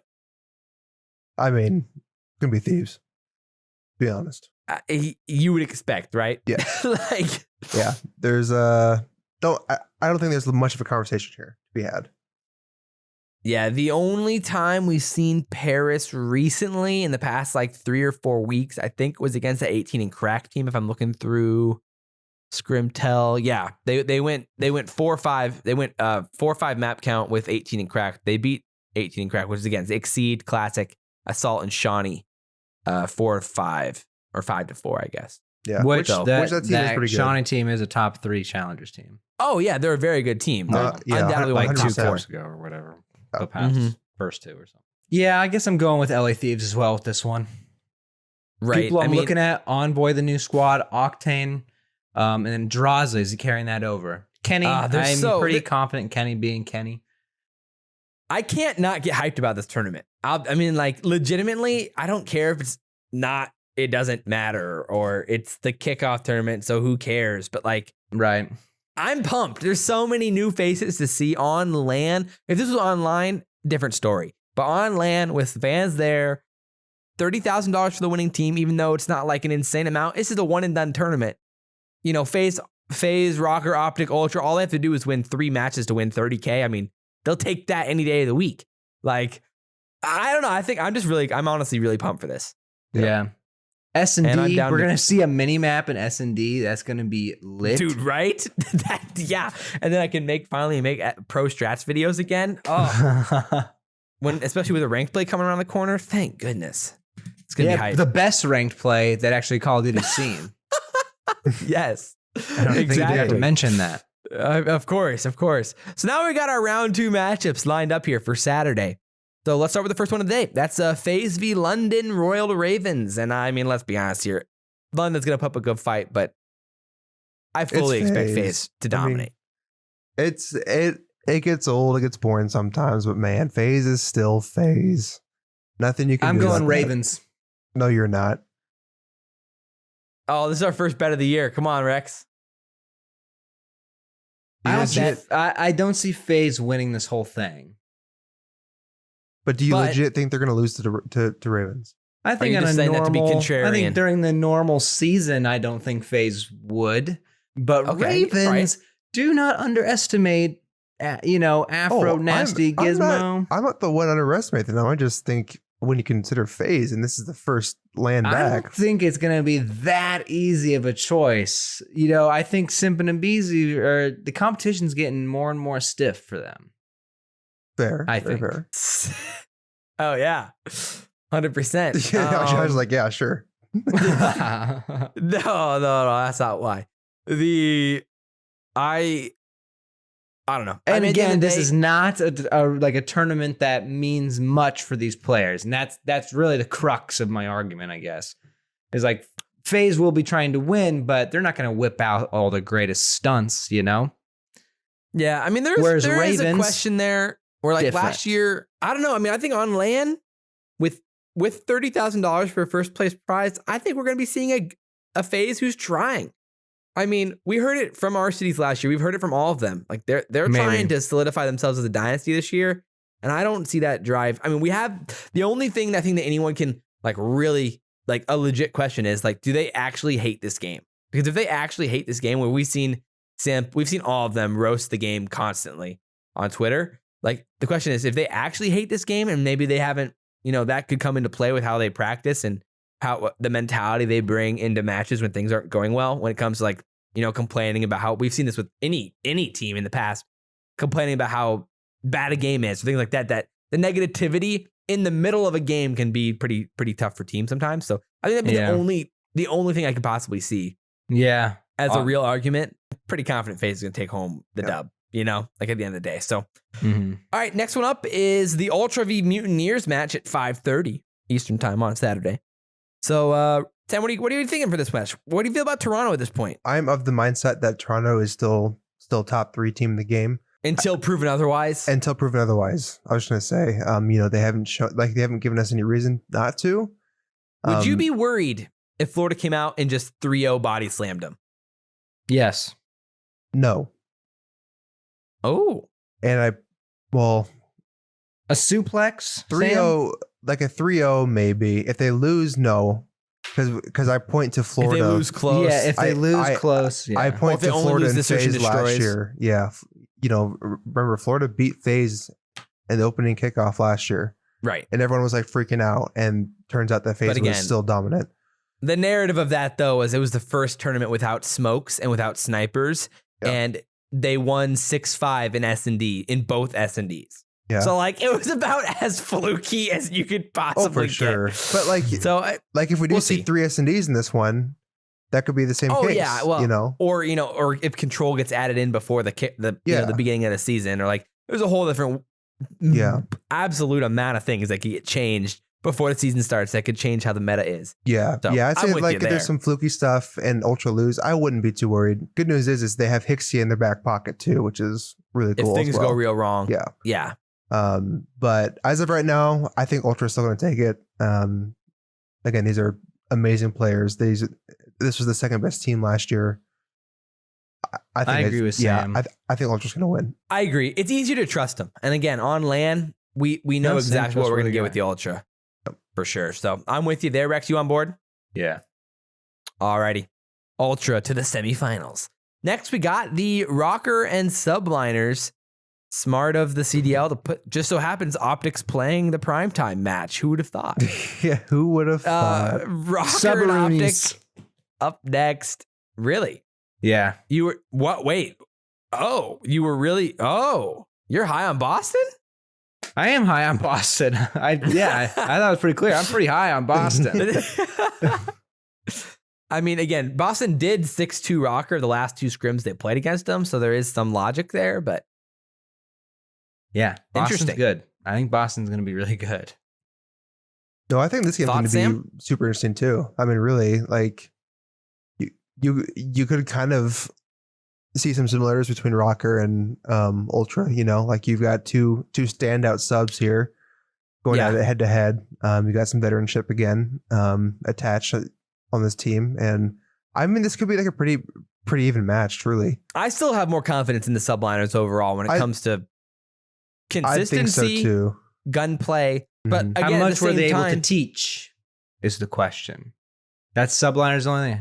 I mean, it's going to be Thieves, to be honest. You would expect, right? Yeah. Yeah. There's I don't think there's much of a conversation here to be had. Yeah, the only time we've seen Paris recently in the past 3 or 4 weeks, I think, was against the 18 and crack team. If I'm looking through Scrimtel, yeah, they went 4-5. They went 4-5 map count with 18 and crack. They beat 18 and crack, which is against Exceed, Classic, Assault, and Shawnee, 4-5. Or 5-4, I guess. Yeah, Which that team is pretty good. Shawnee team is a top 3 challengers team. Oh yeah, they're a very good team. Undoubtedly, like 2 100%. quarters ago or whatever. The past first 2 or something. Yeah, I guess I'm going with LA Thieves as well with this one. Right. People I'm looking at: Envoy, the new squad, Octane, and then Draza is carrying that over. Kenny, I'm pretty confident in Kenny being Kenny. I can't not get hyped about this tournament. Legitimately, I don't care if it's not. It doesn't matter, or it's the kickoff tournament, so who cares? But right, I'm pumped. There's so many new faces to see on LAN. If this was online, different story. But on LAN with fans there, $30,000 for the winning team, even though it's not an insane amount. This is a one and done tournament. FaZe, Rokkr, OpTic, Ultra, all they have to do is win 3 matches to win $30K. I mean, they'll take that any day of the week. I don't know. I'm honestly really pumped for this. Yeah. S&D, we're going to see a mini map in S&D. That's going to be lit. Dude, right? Yeah. And then I can finally make pro strats videos again. Oh. Especially with a ranked play coming around the corner. Thank goodness. It's going to be hype. The best ranked play that actually Call of Duty's seen. Yes. I don't think you have to mention that. Of course. So now we got our round 2 matchups lined up here for Saturday. So let's start with the first one of the day. That's FaZe v London Royal Ravens. And I mean, let's be honest here. London's going to put up a good fight, but I fully expect FaZe to dominate. It gets old, it gets boring sometimes, but man, FaZe is still FaZe. Nothing you can I'm do. going Ravens. No, you're not. Oh, this is our first bet of the year. Come on, Rex. I don't see FaZe winning this whole thing. But do you legit think they're going to lose to Ravens? I think on a normal, I think during the normal season, I don't think FaZe would. But Ravens, do not underestimate, Afro Nasty Gizmo. I'm not the one underestimating them. I just think when you consider FaZe, and this is the first LAN back. I don't think it's going to be that easy of a choice. I think Simp and Mbizi, or the competition's getting more and more stiff for them. Fair. I think. Fair. Oh, yeah. 100%. I was like, yeah, sure. No, that's not why. I don't know. And again, this is not a tournament that means much for these players. And that's really the crux of my argument, I guess. Is FaZe will be trying to win, but they're not going to whip out all the greatest stunts, Yeah, I mean, there is a question there. Or last year, I don't know. I mean, I think on LAN with $30,000 for a first place prize, I think we're going to be seeing a FaZe who's trying. I mean, we heard it from our cities last year. We've heard it from all of them. They're trying to solidify themselves as a dynasty this year. And I don't see that drive. I mean, we have the only thing I think that anyone can like really like a legit question is like, do they actually hate this game? Because if they actually hate this game, where we've seen simp, we've seen all of them roast the game constantly on Twitter. Like the question is, if they actually hate this game and maybe they haven't, that could come into play with how they practice and how the mentality they bring into matches when things aren't going well. When it comes to like, complaining about how we've seen this with any team in the past, complaining about how bad a game is, things like that. That the negativity in the middle of a game can be pretty tough for teams sometimes. So I think that'd be the only thing I could possibly see. Yeah, as a real argument. Pretty confident FaZe is gonna take home the dub. Like at the end of the day. So, all right, next one up is the Ultra v Mutineers match at 5:30 Eastern time on Saturday. So, Sam, what are you thinking for this match? What do you feel about Toronto at this point? I'm of the mindset that Toronto is still top 3 team in the game until proven otherwise. I was just gonna say, they haven't shown, like, they haven't given us any reason not to. Would you be worried if Florida came out and just 3-0 body slammed them? Yes. No. Oh. And a suplex 3-0, like a 3-0 maybe. If they lose, no. Because I point to Florida. If they lose close. Yeah, if they lose close. Yeah. I point to Florida and FaZe last year. Yeah. Remember Florida beat FaZe in the opening kickoff last year. Right. And everyone was like freaking out. And turns out that FaZe was still dominant. The narrative of that, though, was it was the first tournament without smokes and without snipers. Yeah. And they won 6-5 in S&D, in both S&Ds. Yeah. So, like, it was about as fluky as you could possibly get. Sure. But, like, if we do see 3 S&Ds in this one, that could be the same case. Oh, yeah. Well, or if control gets added in before the beginning of the season, or, like, there's a whole different absolute amount of things that could get changed before the season starts that could change how the meta is. Yeah. So I'd say, like, if there's some fluky stuff and Ultra lose, I wouldn't be too worried. Good news is they have Hixie in their back pocket too, which is really cool. If things go real wrong. Yeah. Yeah. But as of right now, I think Ultra is still going to take it. Again, these are amazing players. This was the second best team last year. I agree with Sam. I think Ultra's going to win. I agree. It's easier to trust them. And again, on LAN, we know exactly what we're going to get with the Ultra. For sure. So I'm with you there, Rex. You on board? Yeah. Alrighty. Ultra to the semifinals. Next, we got the Rokkr and Subliners. Smart of the CDL to put, just so happens, OpTic's playing the primetime match. Who would have thought? Yeah, who would have thought? Rokkr and OpTic up next. Really? Yeah. You were, what? Wait. Oh, you were really, you're high on Boston? I am high on Boston. I thought it was pretty clear. I'm pretty high on Boston. I mean, again, Boston did 6-2 Rokkr the last 2 scrims they played against them, so there is some logic there, but yeah, Boston's good. I think Boston's going to be really good. No, I think this game's going to be super interesting too. I mean, really, like you could kind of see some similarities between Rokkr and Ultra. Like you've got two standout subs here going at it head to head. You got some veteranship again attached on this team, and I mean this could be like a pretty even match. Truly, I still have more confidence in the Subliners overall when it comes to consistency, I think so too. Gunplay. But again, how much were they able to teach is the question. That's Subliners only.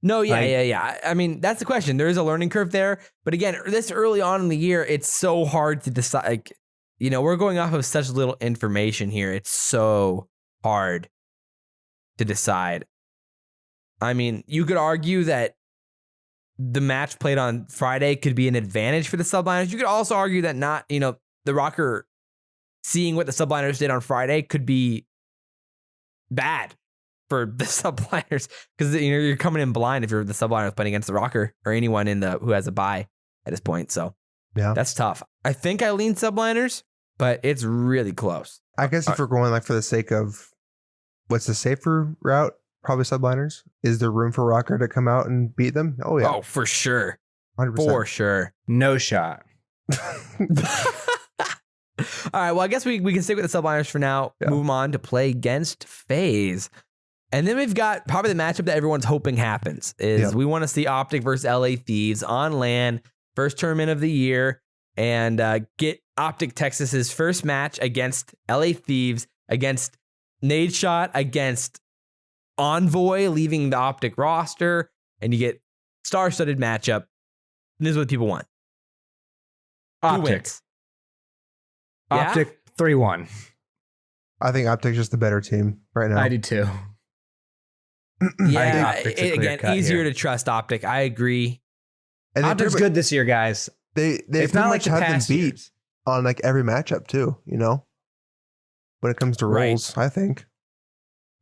No, yeah. I mean, that's the question. There is a learning curve there. But again, this early on in the year, it's so hard to decide. Like, we're going off of such little information here. It's so hard to decide. I mean, you could argue that the match played on Friday could be an advantage for the Subliners. You could also argue that not, the Rokkr seeing what the Subliners did on Friday could be bad for the Subliners, because you're coming in blind if you're the Subliners playing against the Rokkr or anyone who has a bye at this point. So yeah, that's tough. I think I lean Subliners, but it's really close. I guess if we're going like for the sake of what's the safer route, probably Subliners. Is there room for Rokkr to come out and beat them? Oh yeah, oh for sure, 100%. For sure, no shot. All right, well I guess we can stick with the Subliners for now. Yeah. Move on to play against FaZe. And then we've got probably the matchup that everyone's hoping happens is we want to see OpTic versus LA Thieves on LAN, first tournament of the year, and OpTic Texas's first match against LA Thieves, against Nadeshot, against Envoy leaving the OpTic roster, and you get star-studded matchup. And this is what people want. Who OpTic. wins? Yeah? OpTic 3-1. I think OpTic's just the better team right now. I do too. Yeah, I think OpTic's a clear again, cut easier here. to trust OpTic. I agree. And they OpTic's good this year, guys. They It's pretty not like much the have them past beat years. on like every matchup too, you know? When it comes to Right. roles, I think.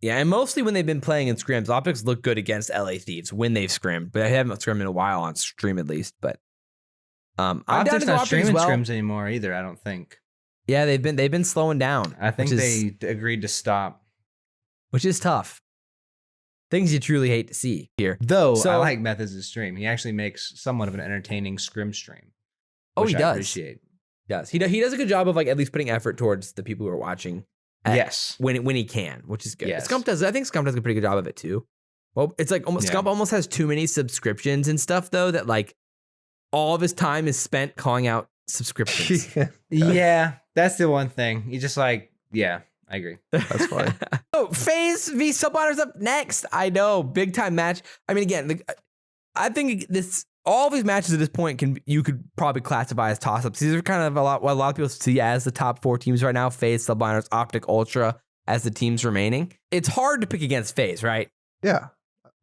Yeah, and mostly when they've been playing in scrims, OpTics look good against LA Thieves when they've scrimmed, but I haven't scrimmed in a while on stream at least. But I'm down OpTic's to go not OpTic as streaming well. scrims anymore either, I don't think. Yeah, they've been slowing down. I think which is, they agreed to stop. which is tough. Things you truly hate to see here. Though So- I like Methods' stream. He actually makes somewhat of an entertaining scrim stream. Oh, which he I does. appreciate. He does a good job of like at least putting effort towards the people who are watching. Yes. when he can, which is good. Yes. Scump does. I think Scump does a pretty good job of it too. Well, it's like almost Yeah. Scump almost has too many subscriptions and stuff though that like all of his time is spent calling out subscriptions. Yeah, that's the one thing. You just like, yeah, I agree. That's funny. Oh, FaZe v Subliners up next. I know, big time match. I mean, again, I think all these matches at this point you could probably classify as toss-ups. These are kind of what a lot of people see as the top 4 teams right now: FaZe, Subliners, OpTic, Ultra as the teams remaining. It's hard to pick against FaZe, right? Yeah.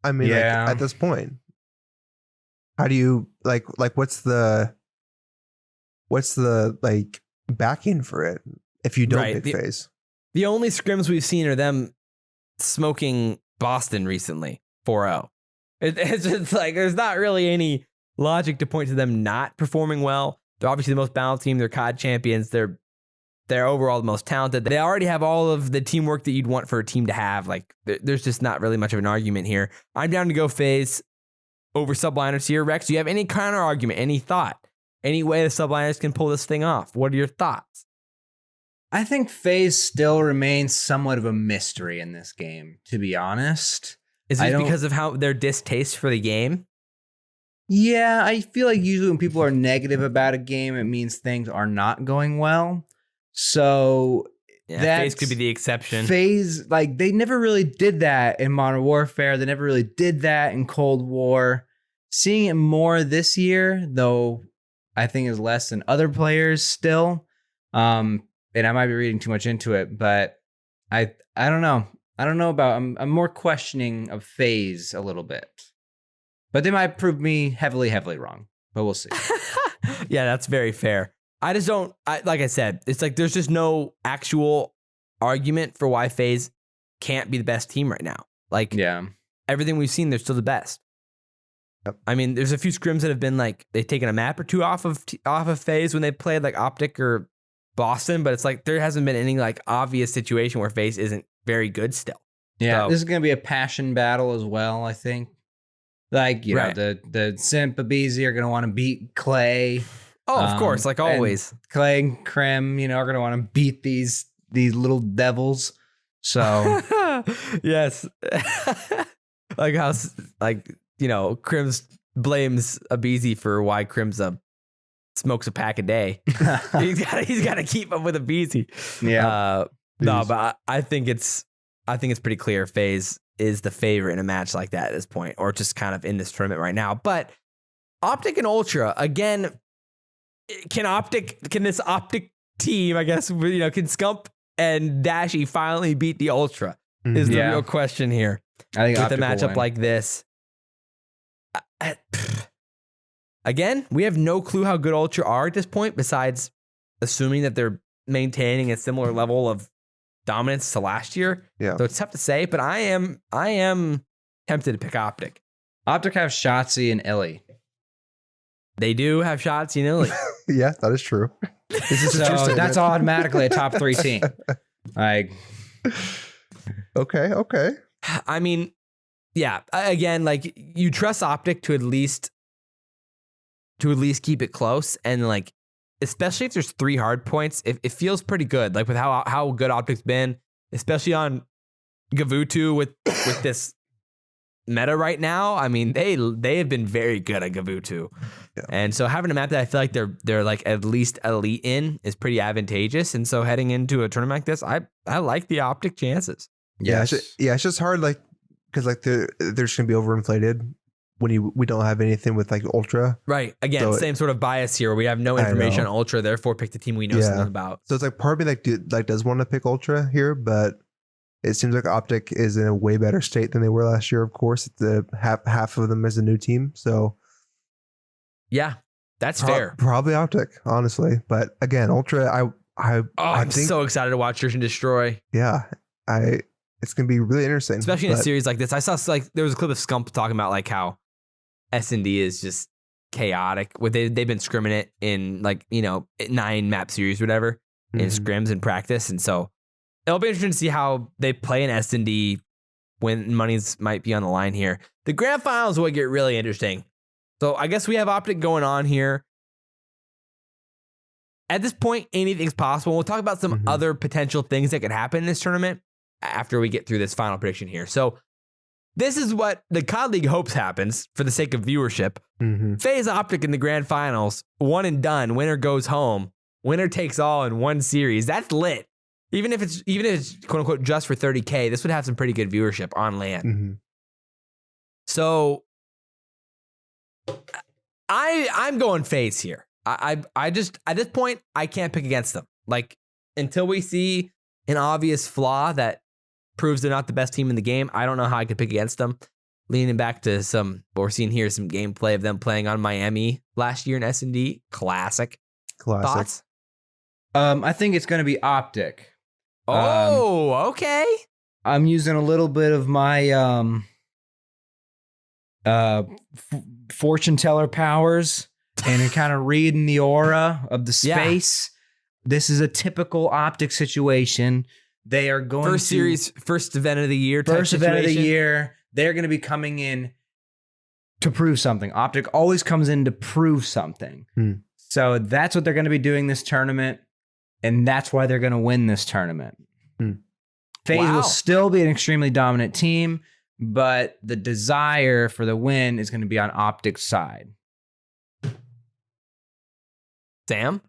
I mean, Yeah. like, at this point, how do you like what's the like backing for it if you don't Right. pick FaZe? The only scrims we've seen are them smoking Boston recently, 4-0. It's like there's not really any logic to point to them not performing well. They're obviously the most balanced team. They're COD champions. They're overall the most talented. They already have all of the teamwork that you'd want for a team to have. Like there's just not really much of an argument here. I'm down to go FaZe over Subliners here. Rex, do you have any counter argument, any thought, any way the Subliners can pull this thing off? What are your thoughts? I think FaZe still remains somewhat of a mystery in this game, to be honest. Is I it don't- because of how their distaste for the game? Yeah, I feel like usually when people are negative about a game, it means things are not going well. So Yeah, that's FaZe could be the exception. FaZe, like they never really did that in Modern Warfare. They never really did that in Cold War. Seeing it more this year, though, I think is less than other players still. And I might be reading too much into it, but I don't know. I don't know about. I'm more questioning of FaZe a little bit, but they might prove me heavily wrong. But we'll see. Yeah, that's very fair. I just don't, like I said, it's like there's just no actual argument for why FaZe can't be the best team right now. Like Yeah, everything we've seen, they're still the best. Yep. I mean, there's a few scrims that have been like they've taken a map or two off of FaZe when they played like OpTic or Boston, but it's like there hasn't been any like obvious situation where FaZe isn't very good still. yeah. So- This is gonna be a passion battle as well. I think. Like you Right. know, the simp Abizi are gonna want to beat Clay. Oh, of course, like and always. Clay and Krem, you know, are gonna want to beat these little devils. So Yes. Like how, like, you know, Crims blames Abizi for why Crims smokes a pack a day. he's got to keep up with Abizi. yeah, No, but I think it's pretty clear FaZe is the favorite in a match like that at this point, or just kind of in this tournament right now. But OpTic and Ultra, again, can this OpTic team, I guess, you know, can Scump and Dashy finally beat the Ultra? Is the Yeah. real question here I think with a OpTic will matchup win. like this. Again, we have no clue how good Ultra are at this point, besides assuming that they're maintaining a similar level of dominance to last year. Yeah. So it's tough to say, but I am tempted to pick OpTic. OpTic have Shotzi and Illy. They do have shots, you know. Like, Yeah, that is true. This is a true So statement. that's automatically a top 3 team. Like, Okay. I mean, yeah. Again, like you trust OpTic to at least keep it close, and like especially if there's 3 hard points, it feels pretty good. Like with how good OpTic's been, especially on Gavutu with this meta right now. I mean, they have been very good at Gavutu. Yeah. And so having a map that I feel like they're like at least elite in is pretty advantageous. And so heading into a tournament like this, I like the OpTic chances. It's just hard, like, because like they're just gonna be overinflated when we don't have anything with like Ultra. Right. Again, So same sort of bias here where we have no information on Ultra, therefore pick the team we know something about. So it's like part of me does want to pick Ultra here, but it seems like OpTic is in a way better state than they were last year. Of course, the half of them is a new team, so yeah, that's fair. Probably OpTic, honestly. But again, Ultra, I'm think, so excited to watch Search and Destroy. Yeah, it's gonna be really interesting, especially in a series like this. I saw like there was a clip of Scump talking about like how S&D is just chaotic. They've been scrimming it in like 9 map series, or whatever, in scrims and practice, and so it'll be interesting to see how they play in S&D when monies might be on the line here. The grand finals will get really interesting. So I guess we have OpTic going on here. At this point, anything's possible. We'll talk about some other potential things that could happen in this tournament after we get through this final prediction here. So this is what the CoD League hopes happens for the sake of viewership. FaZe OpTic in the grand finals, one and done. Winner goes home. Winner takes all in one series. That's lit. Even if it's quote unquote just for 30K, this would have some pretty good viewership on LAN. So I'm going FaZe here. I just at this point I can't pick against them. Like until we see an obvious flaw that proves they're not the best team in the game, I don't know how I could pick against them. Leaning back to what we're seeing here, some gameplay of them playing on Miami last year in S&D. Classic. Thoughts? I think it's going to be OpTic. Oh, okay. I'm using a little bit of my fortune teller powers and kind of reading the aura of the space. Yeah. This is a typical OpTic situation. They are going first event of the year. First event of the year. They're going to be coming in to prove something. OpTic always comes in to prove something. So that's what they're going to be doing this tournament. And that's why they're going to win this tournament. FaZe will still be an extremely dominant team, but the desire for the win is going to be on OpTic's side. Sam?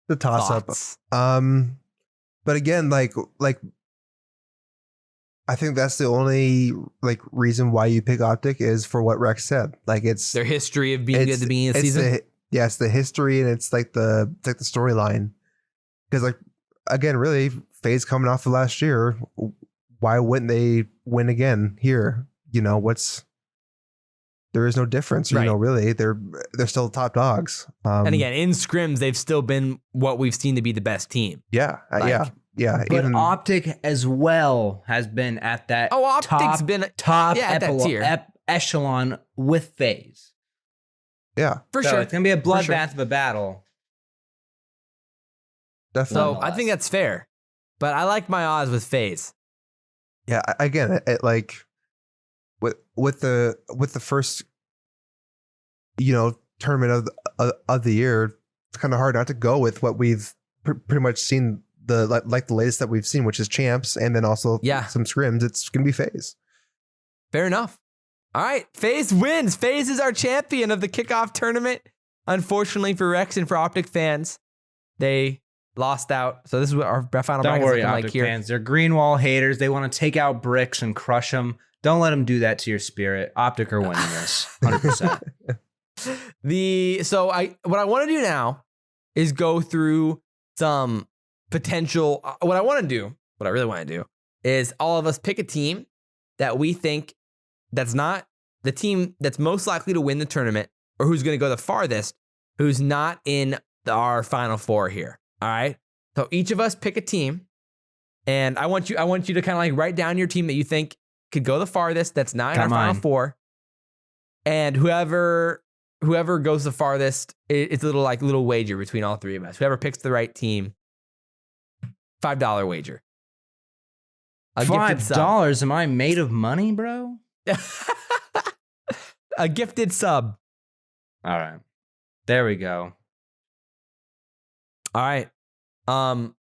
The toss-up. But again, like I think that's the only like reason why you pick OpTic is for what Rex said. Like it's their history of being good at the beginning of the season. It's the history and it's like the storyline. Because like again, really, FaZe coming off of last year, why wouldn't they win again here? There is no difference. Right. Really, they're still top dogs. And again, in scrims, they've still been what we've seen to be the best team. Yeah, yeah. But even OpTic as well has been at that OpTic's been top tier. Echelon with FaZe. Yeah, for sure. It's gonna be a bloodbath of a battle. Definitely. So I think that's fair, but I like my odds with FaZe. Yeah, again, like with the first tournament of the year, it's kind of hard not to go with what we've pretty much seen the latest that we've seen, which is champs, and then also some scrims. It's gonna be FaZe. Fair enough. All right, FaZe wins. FaZe is our champion of the kickoff tournament. Unfortunately for Rex and for OpTic fans, they lost out. So this is what our final bracket is looking like here. Fans, they're green wall haters. They want to take out bricks and crush them. Don't let them do that to your spirit. OpTic are winning this, 100%. What I want to do now is go through some potential. What I really want to do is all of us pick a team that we think that's not the team that's most likely to win the tournament or who's going to go the farthest, who's not in our final four here. All right. So each of us pick a team, and I want you to kind of like write down your team that you think could go the farthest. That's not in our final four. And whoever goes the farthest, it's a little wager between all three of us. Whoever picks the right team, $5 wager. $5? Am I made of money, bro? A gifted sub. All right. There we go. All right. Sam,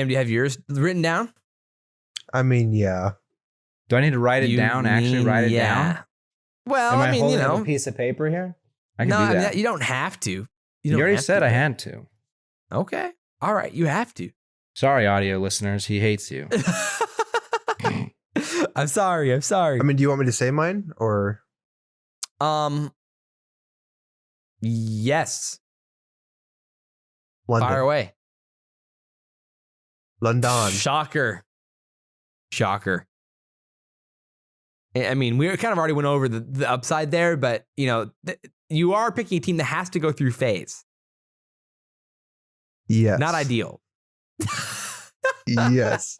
do you have yours written down? I mean, yeah. Do I need to write it down? Actually write it down? Well, Am I mean, holding up a piece of paper here? I can do that. you don't have to. You already said I had to. Okay. All right. You have to. Sorry, audio listeners. He hates you. I'm sorry. I mean, do you want me to say mine or? Yes. London? Fire away. London. Shocker. I mean, we kind of already went over the upside there, but you are picking a team that has to go through FaZe. Yes. Not ideal. Yes.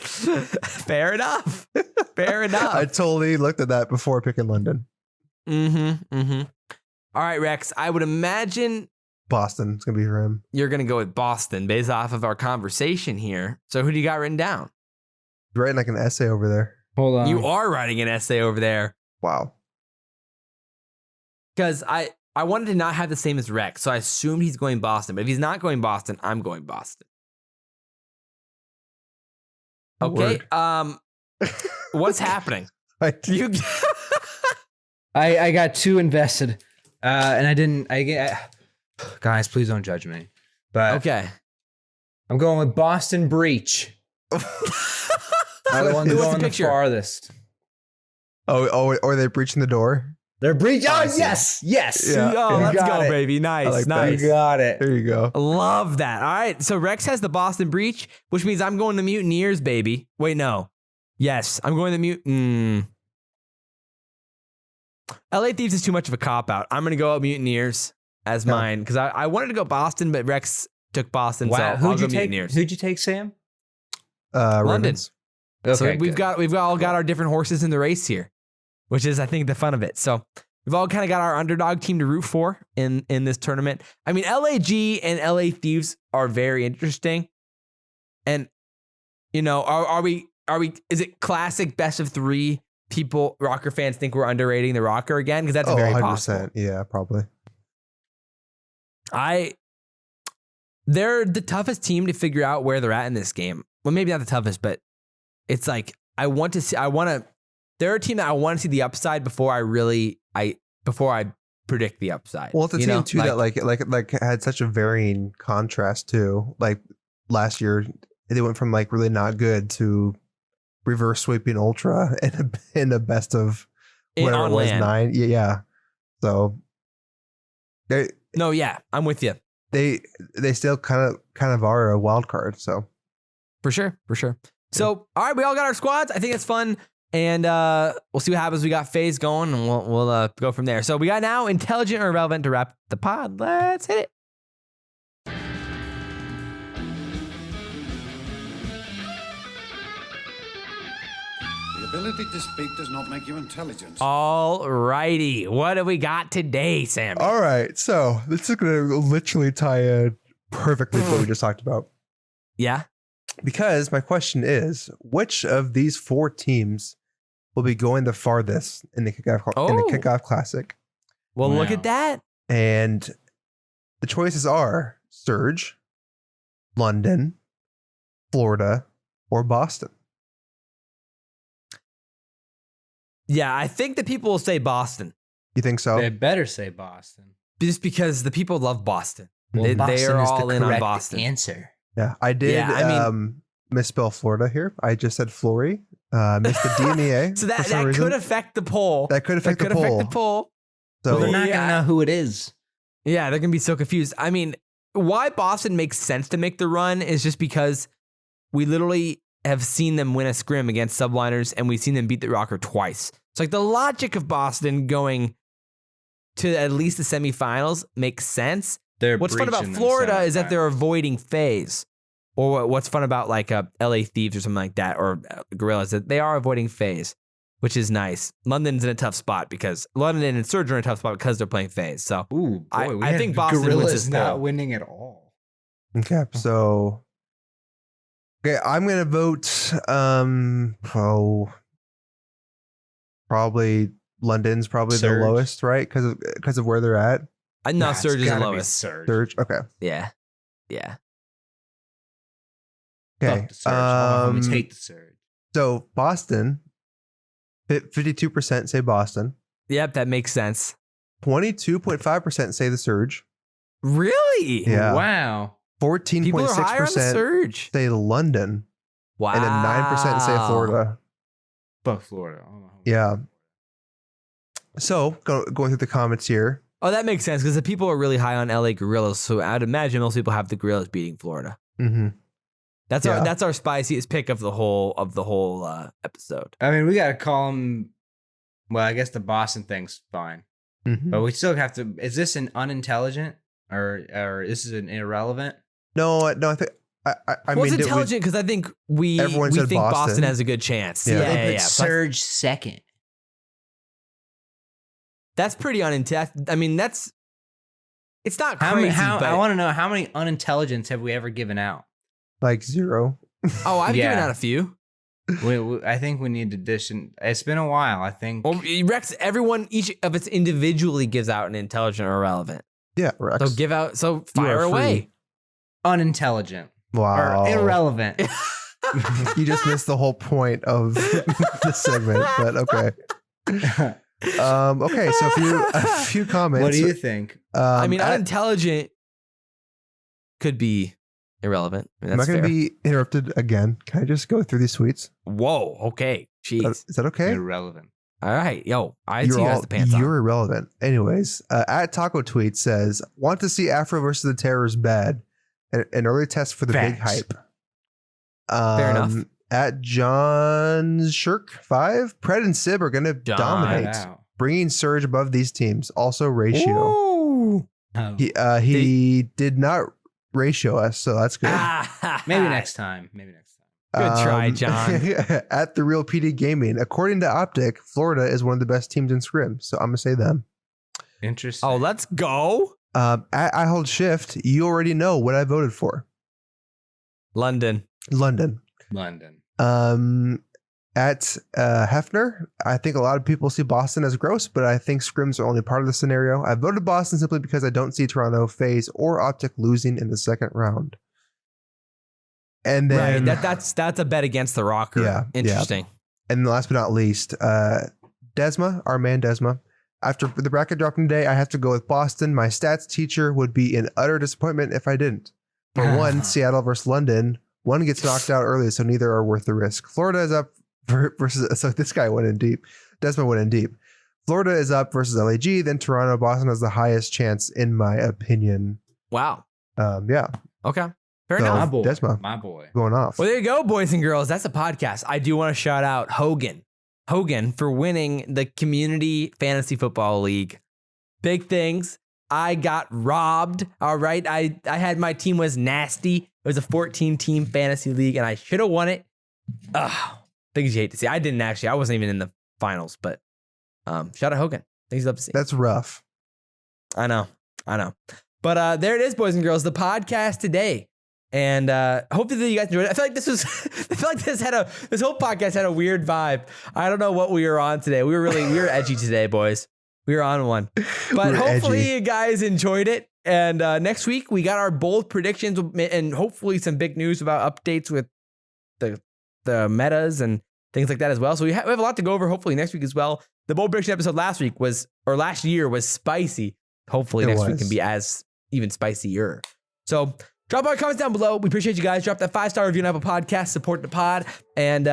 Fair enough. I totally looked at that before picking London. All right, Rex. I would imagine Boston. It's gonna be for him. you're gonna go with Boston based off of our conversation here. So who do you got written down? Writing like an essay over there. Hold on. You are writing an essay over there. Wow. Because I wanted to not have the same as Rex, so I assumed he's going Boston. But if he's not going Boston, I'm going Boston. Okay. Word. What's happening? You I got too invested, and I didn't. Guys, please don't judge me. But okay. I'm going with Boston Breach. I'm the one Who wants going the the picture? farthest. Oh, are they breaching the door? They're breach. Oh, Awesome. yes. Yeah. Oh, You let's got go, it. baby. Nice, I like that. nice. You got it. There you go. Love that. All right. So Rex has the Boston Breach, which means I'm going to Mutineers, baby. Wait, no. Yes, I'm going to LA Thieves is too much of a cop-out. I'm going to go up Mutineers as mine because I wanted to go Boston, but Rex took Boston, so I'll go Mutineers. Who'd you take, Sam? London. Ravens. Okay, So we've good. all got our different horses in the race here, which is, I think, the fun of it. So we've all kind of got our underdog team to root for in this tournament. I mean, LAG and LA Thieves are very interesting. And, are we, is it classic best of three people, Rokkr fans think we're underrating the Rokkr again? Because that's very 100%. possible. Yeah, probably. They're the toughest team to figure out where they're at in this game. Well, maybe not the toughest, but it's like, they're a team that I want to see the upside before I predict the upside. Well, it's a team too that like had such a varying contrast too. Like last year, they went from like really not good to reverse sweeping Ultra in a best of whatever it was, LAN. 9. Yeah. So I'm with you. they still kind of are a wild card. So For sure. So, all right, we all got our squads. I think it's fun. And we'll see what happens. We got FaZe going, and we'll go from there. So we got now intelligent or irrelevant to wrap the pod. Let's hit it. The ability to speak does not make you intelligent. All righty. What do we got today, Sammy? all right, so this is going to literally tie in perfectly to what we just talked about. Yeah. Because my question is, which of these 4 teams will be going the farthest in the kickoff classic? Well, look Wow. at that. And the choices are Surge, London, Florida, or Boston. Yeah, I think the people will say Boston You think so? They better say Boston. just because the people love Boston. Well, they Boston are is the all in on correct Boston. answer. Yeah, I did Yeah, I mean- misspell Florida here. I just said Flory. Missed the DMEA. So for that some reason. could affect the poll. That could affect the poll. Well, So they're not Yeah. gonna know who it is. Yeah, they're going to be so confused. I mean, why Boston makes sense to make the run is just because we literally have seen them win a scrim against Subliners, and we've seen them beat the Rokkr twice. So like the logic of Boston going to at least the semifinals makes sense. They're What's fun about breaching Florida themselves. is that they're avoiding FaZe. Or what's fun about like LA Thieves or something like that, or Gorillas, that they are avoiding FaZe, which is nice. London's in a tough spot because London and Surge are in a tough spot because they're playing FaZe. So Ooh, boy, I we had think Boston wins Gorillas this not poll. winning at all. okay, so I'm gonna vote. Probably London's probably Surge. the lowest, right? Because of where they're at. I Nah, know it's Surge is the gotta be lowest. Surge. Surge. Okay. Yeah. Okay. Fuck the Surge. All my homies hate the Surge. So Boston 52% say Boston. Yep, that makes sense. 22.5% say the Surge. Really? Yeah. Wow. People are higher on the 14.6% Surge. say London. Wow. And then 9% say Florida. But Florida. Oh, Yeah. So going through the comments here. Oh, that makes sense because the people are really high on LA Gorillas. So I'd imagine most people have the Gorillas beating Florida. Mm-hmm. That's our spiciest pick of the whole episode. I mean, we got to call them. Well, I guess the Boston thing's fine. Mm-hmm. But we still have to. Is this an unintelligent or this is an irrelevant? No, I think I Well, mean it's intelligent because I think we said think Boston Boston has a good chance. Yeah. Yeah. Surge second. That's pretty unintelligent. I mean, it's not How crazy. many? but, I want to know how many unintelligents have we ever given out? like 0. Oh, I've given Yeah. out a few. I think we need to dish. It's been a while. I think. Well, Rex, each of us individually gives out an intelligent or relevant. Yeah, Rex. So You fire are away. free. Unintelligent Wow. or irrelevant. You just missed the whole point of the segment, but okay. Okay, so a few comments. What do you think? I mean, at- unintelligent could be irrelevant. I mean, am I that's going to fair. be interrupted again? Can I just go through these tweets? Whoa. Okay. Jeez. Is that okay? Irrelevant. All right. Yo, I see you guys the pants You're on. irrelevant. Anyways, at Taco Tweet says, want to see Afro versus the Terrors bad. An early test for the big Facts. hype. Fair enough. At John Shirk 5, Pred and Sib are going to dominate, Wow. bringing Surge above these teams. Also ratio. Ooh. Oh. He did not ratio us, so that's good. Maybe next time. Good try, John. At the Real PD Gaming, according to OpTic, Florida is one of the best teams in Scrim, so I'm gonna say them. Interesting. Oh, let's go. At I Hold Shift, you already know what I voted for. London. London. At Hefner, I think a lot of people see Boston as gross, but I think scrims are only part of the scenario. I voted Boston simply because I don't see Toronto, FaZe, or OpTic losing in the second round. And then Right. That's a bet against the Rokkr. Yeah, Interesting. And last but not least, Desma, our man Desma. After the bracket dropping today, I have to go with Boston. My stats teacher would be in utter disappointment if I didn't. For one, Seattle versus London. One gets knocked out early, so neither are worth the risk. Florida is up versus... So this guy went in deep. Desma went in deep. Florida is up versus LAG. Then Toronto. Boston has the highest chance, in my opinion. Wow. Yeah. Okay. Fair So, enough. My boy. Desma. My boy. Going off. Well, there you go, boys and girls. That's a podcast. I do want to shout out Hogan for winning the Community Fantasy Football League. Big things. I got robbed. All right. I had my team was nasty. It was a 14-team fantasy league, and I should have won it. Things you hate to see. I didn't actually. I wasn't even in the finals, but shout out Hogan. Things you love to see. That's rough. I know. But there it is, boys and girls. The podcast today. And hopefully you guys enjoyed it. I feel like this whole podcast had a weird vibe. I don't know what we were on today. We were edgy today, boys. We were on one. But hopefully you guys enjoyed it. And next week we got our bold predictions and hopefully some big news about updates with the metas and things like that as well. So we have a lot to go over hopefully next week as well. The bold prediction episode last year was spicy. Hopefully next week can be as even spicier. So drop our comments down below. We appreciate you guys. Drop that 5-star review on Apple Podcasts. Support the pod. And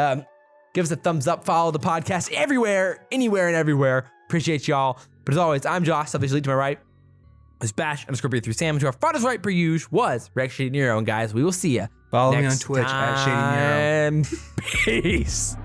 give us a thumbs up. Follow the podcast everywhere, anywhere, and everywhere. Appreciate y'all. But as always, I'm Josh. SalvationsElite to my right is Bash_Bo3Sam. And to our farthest right per usual was Rex ShadyNero. And guys, we will see you Follow me next on Twitch at ShadyNero. time. Peace.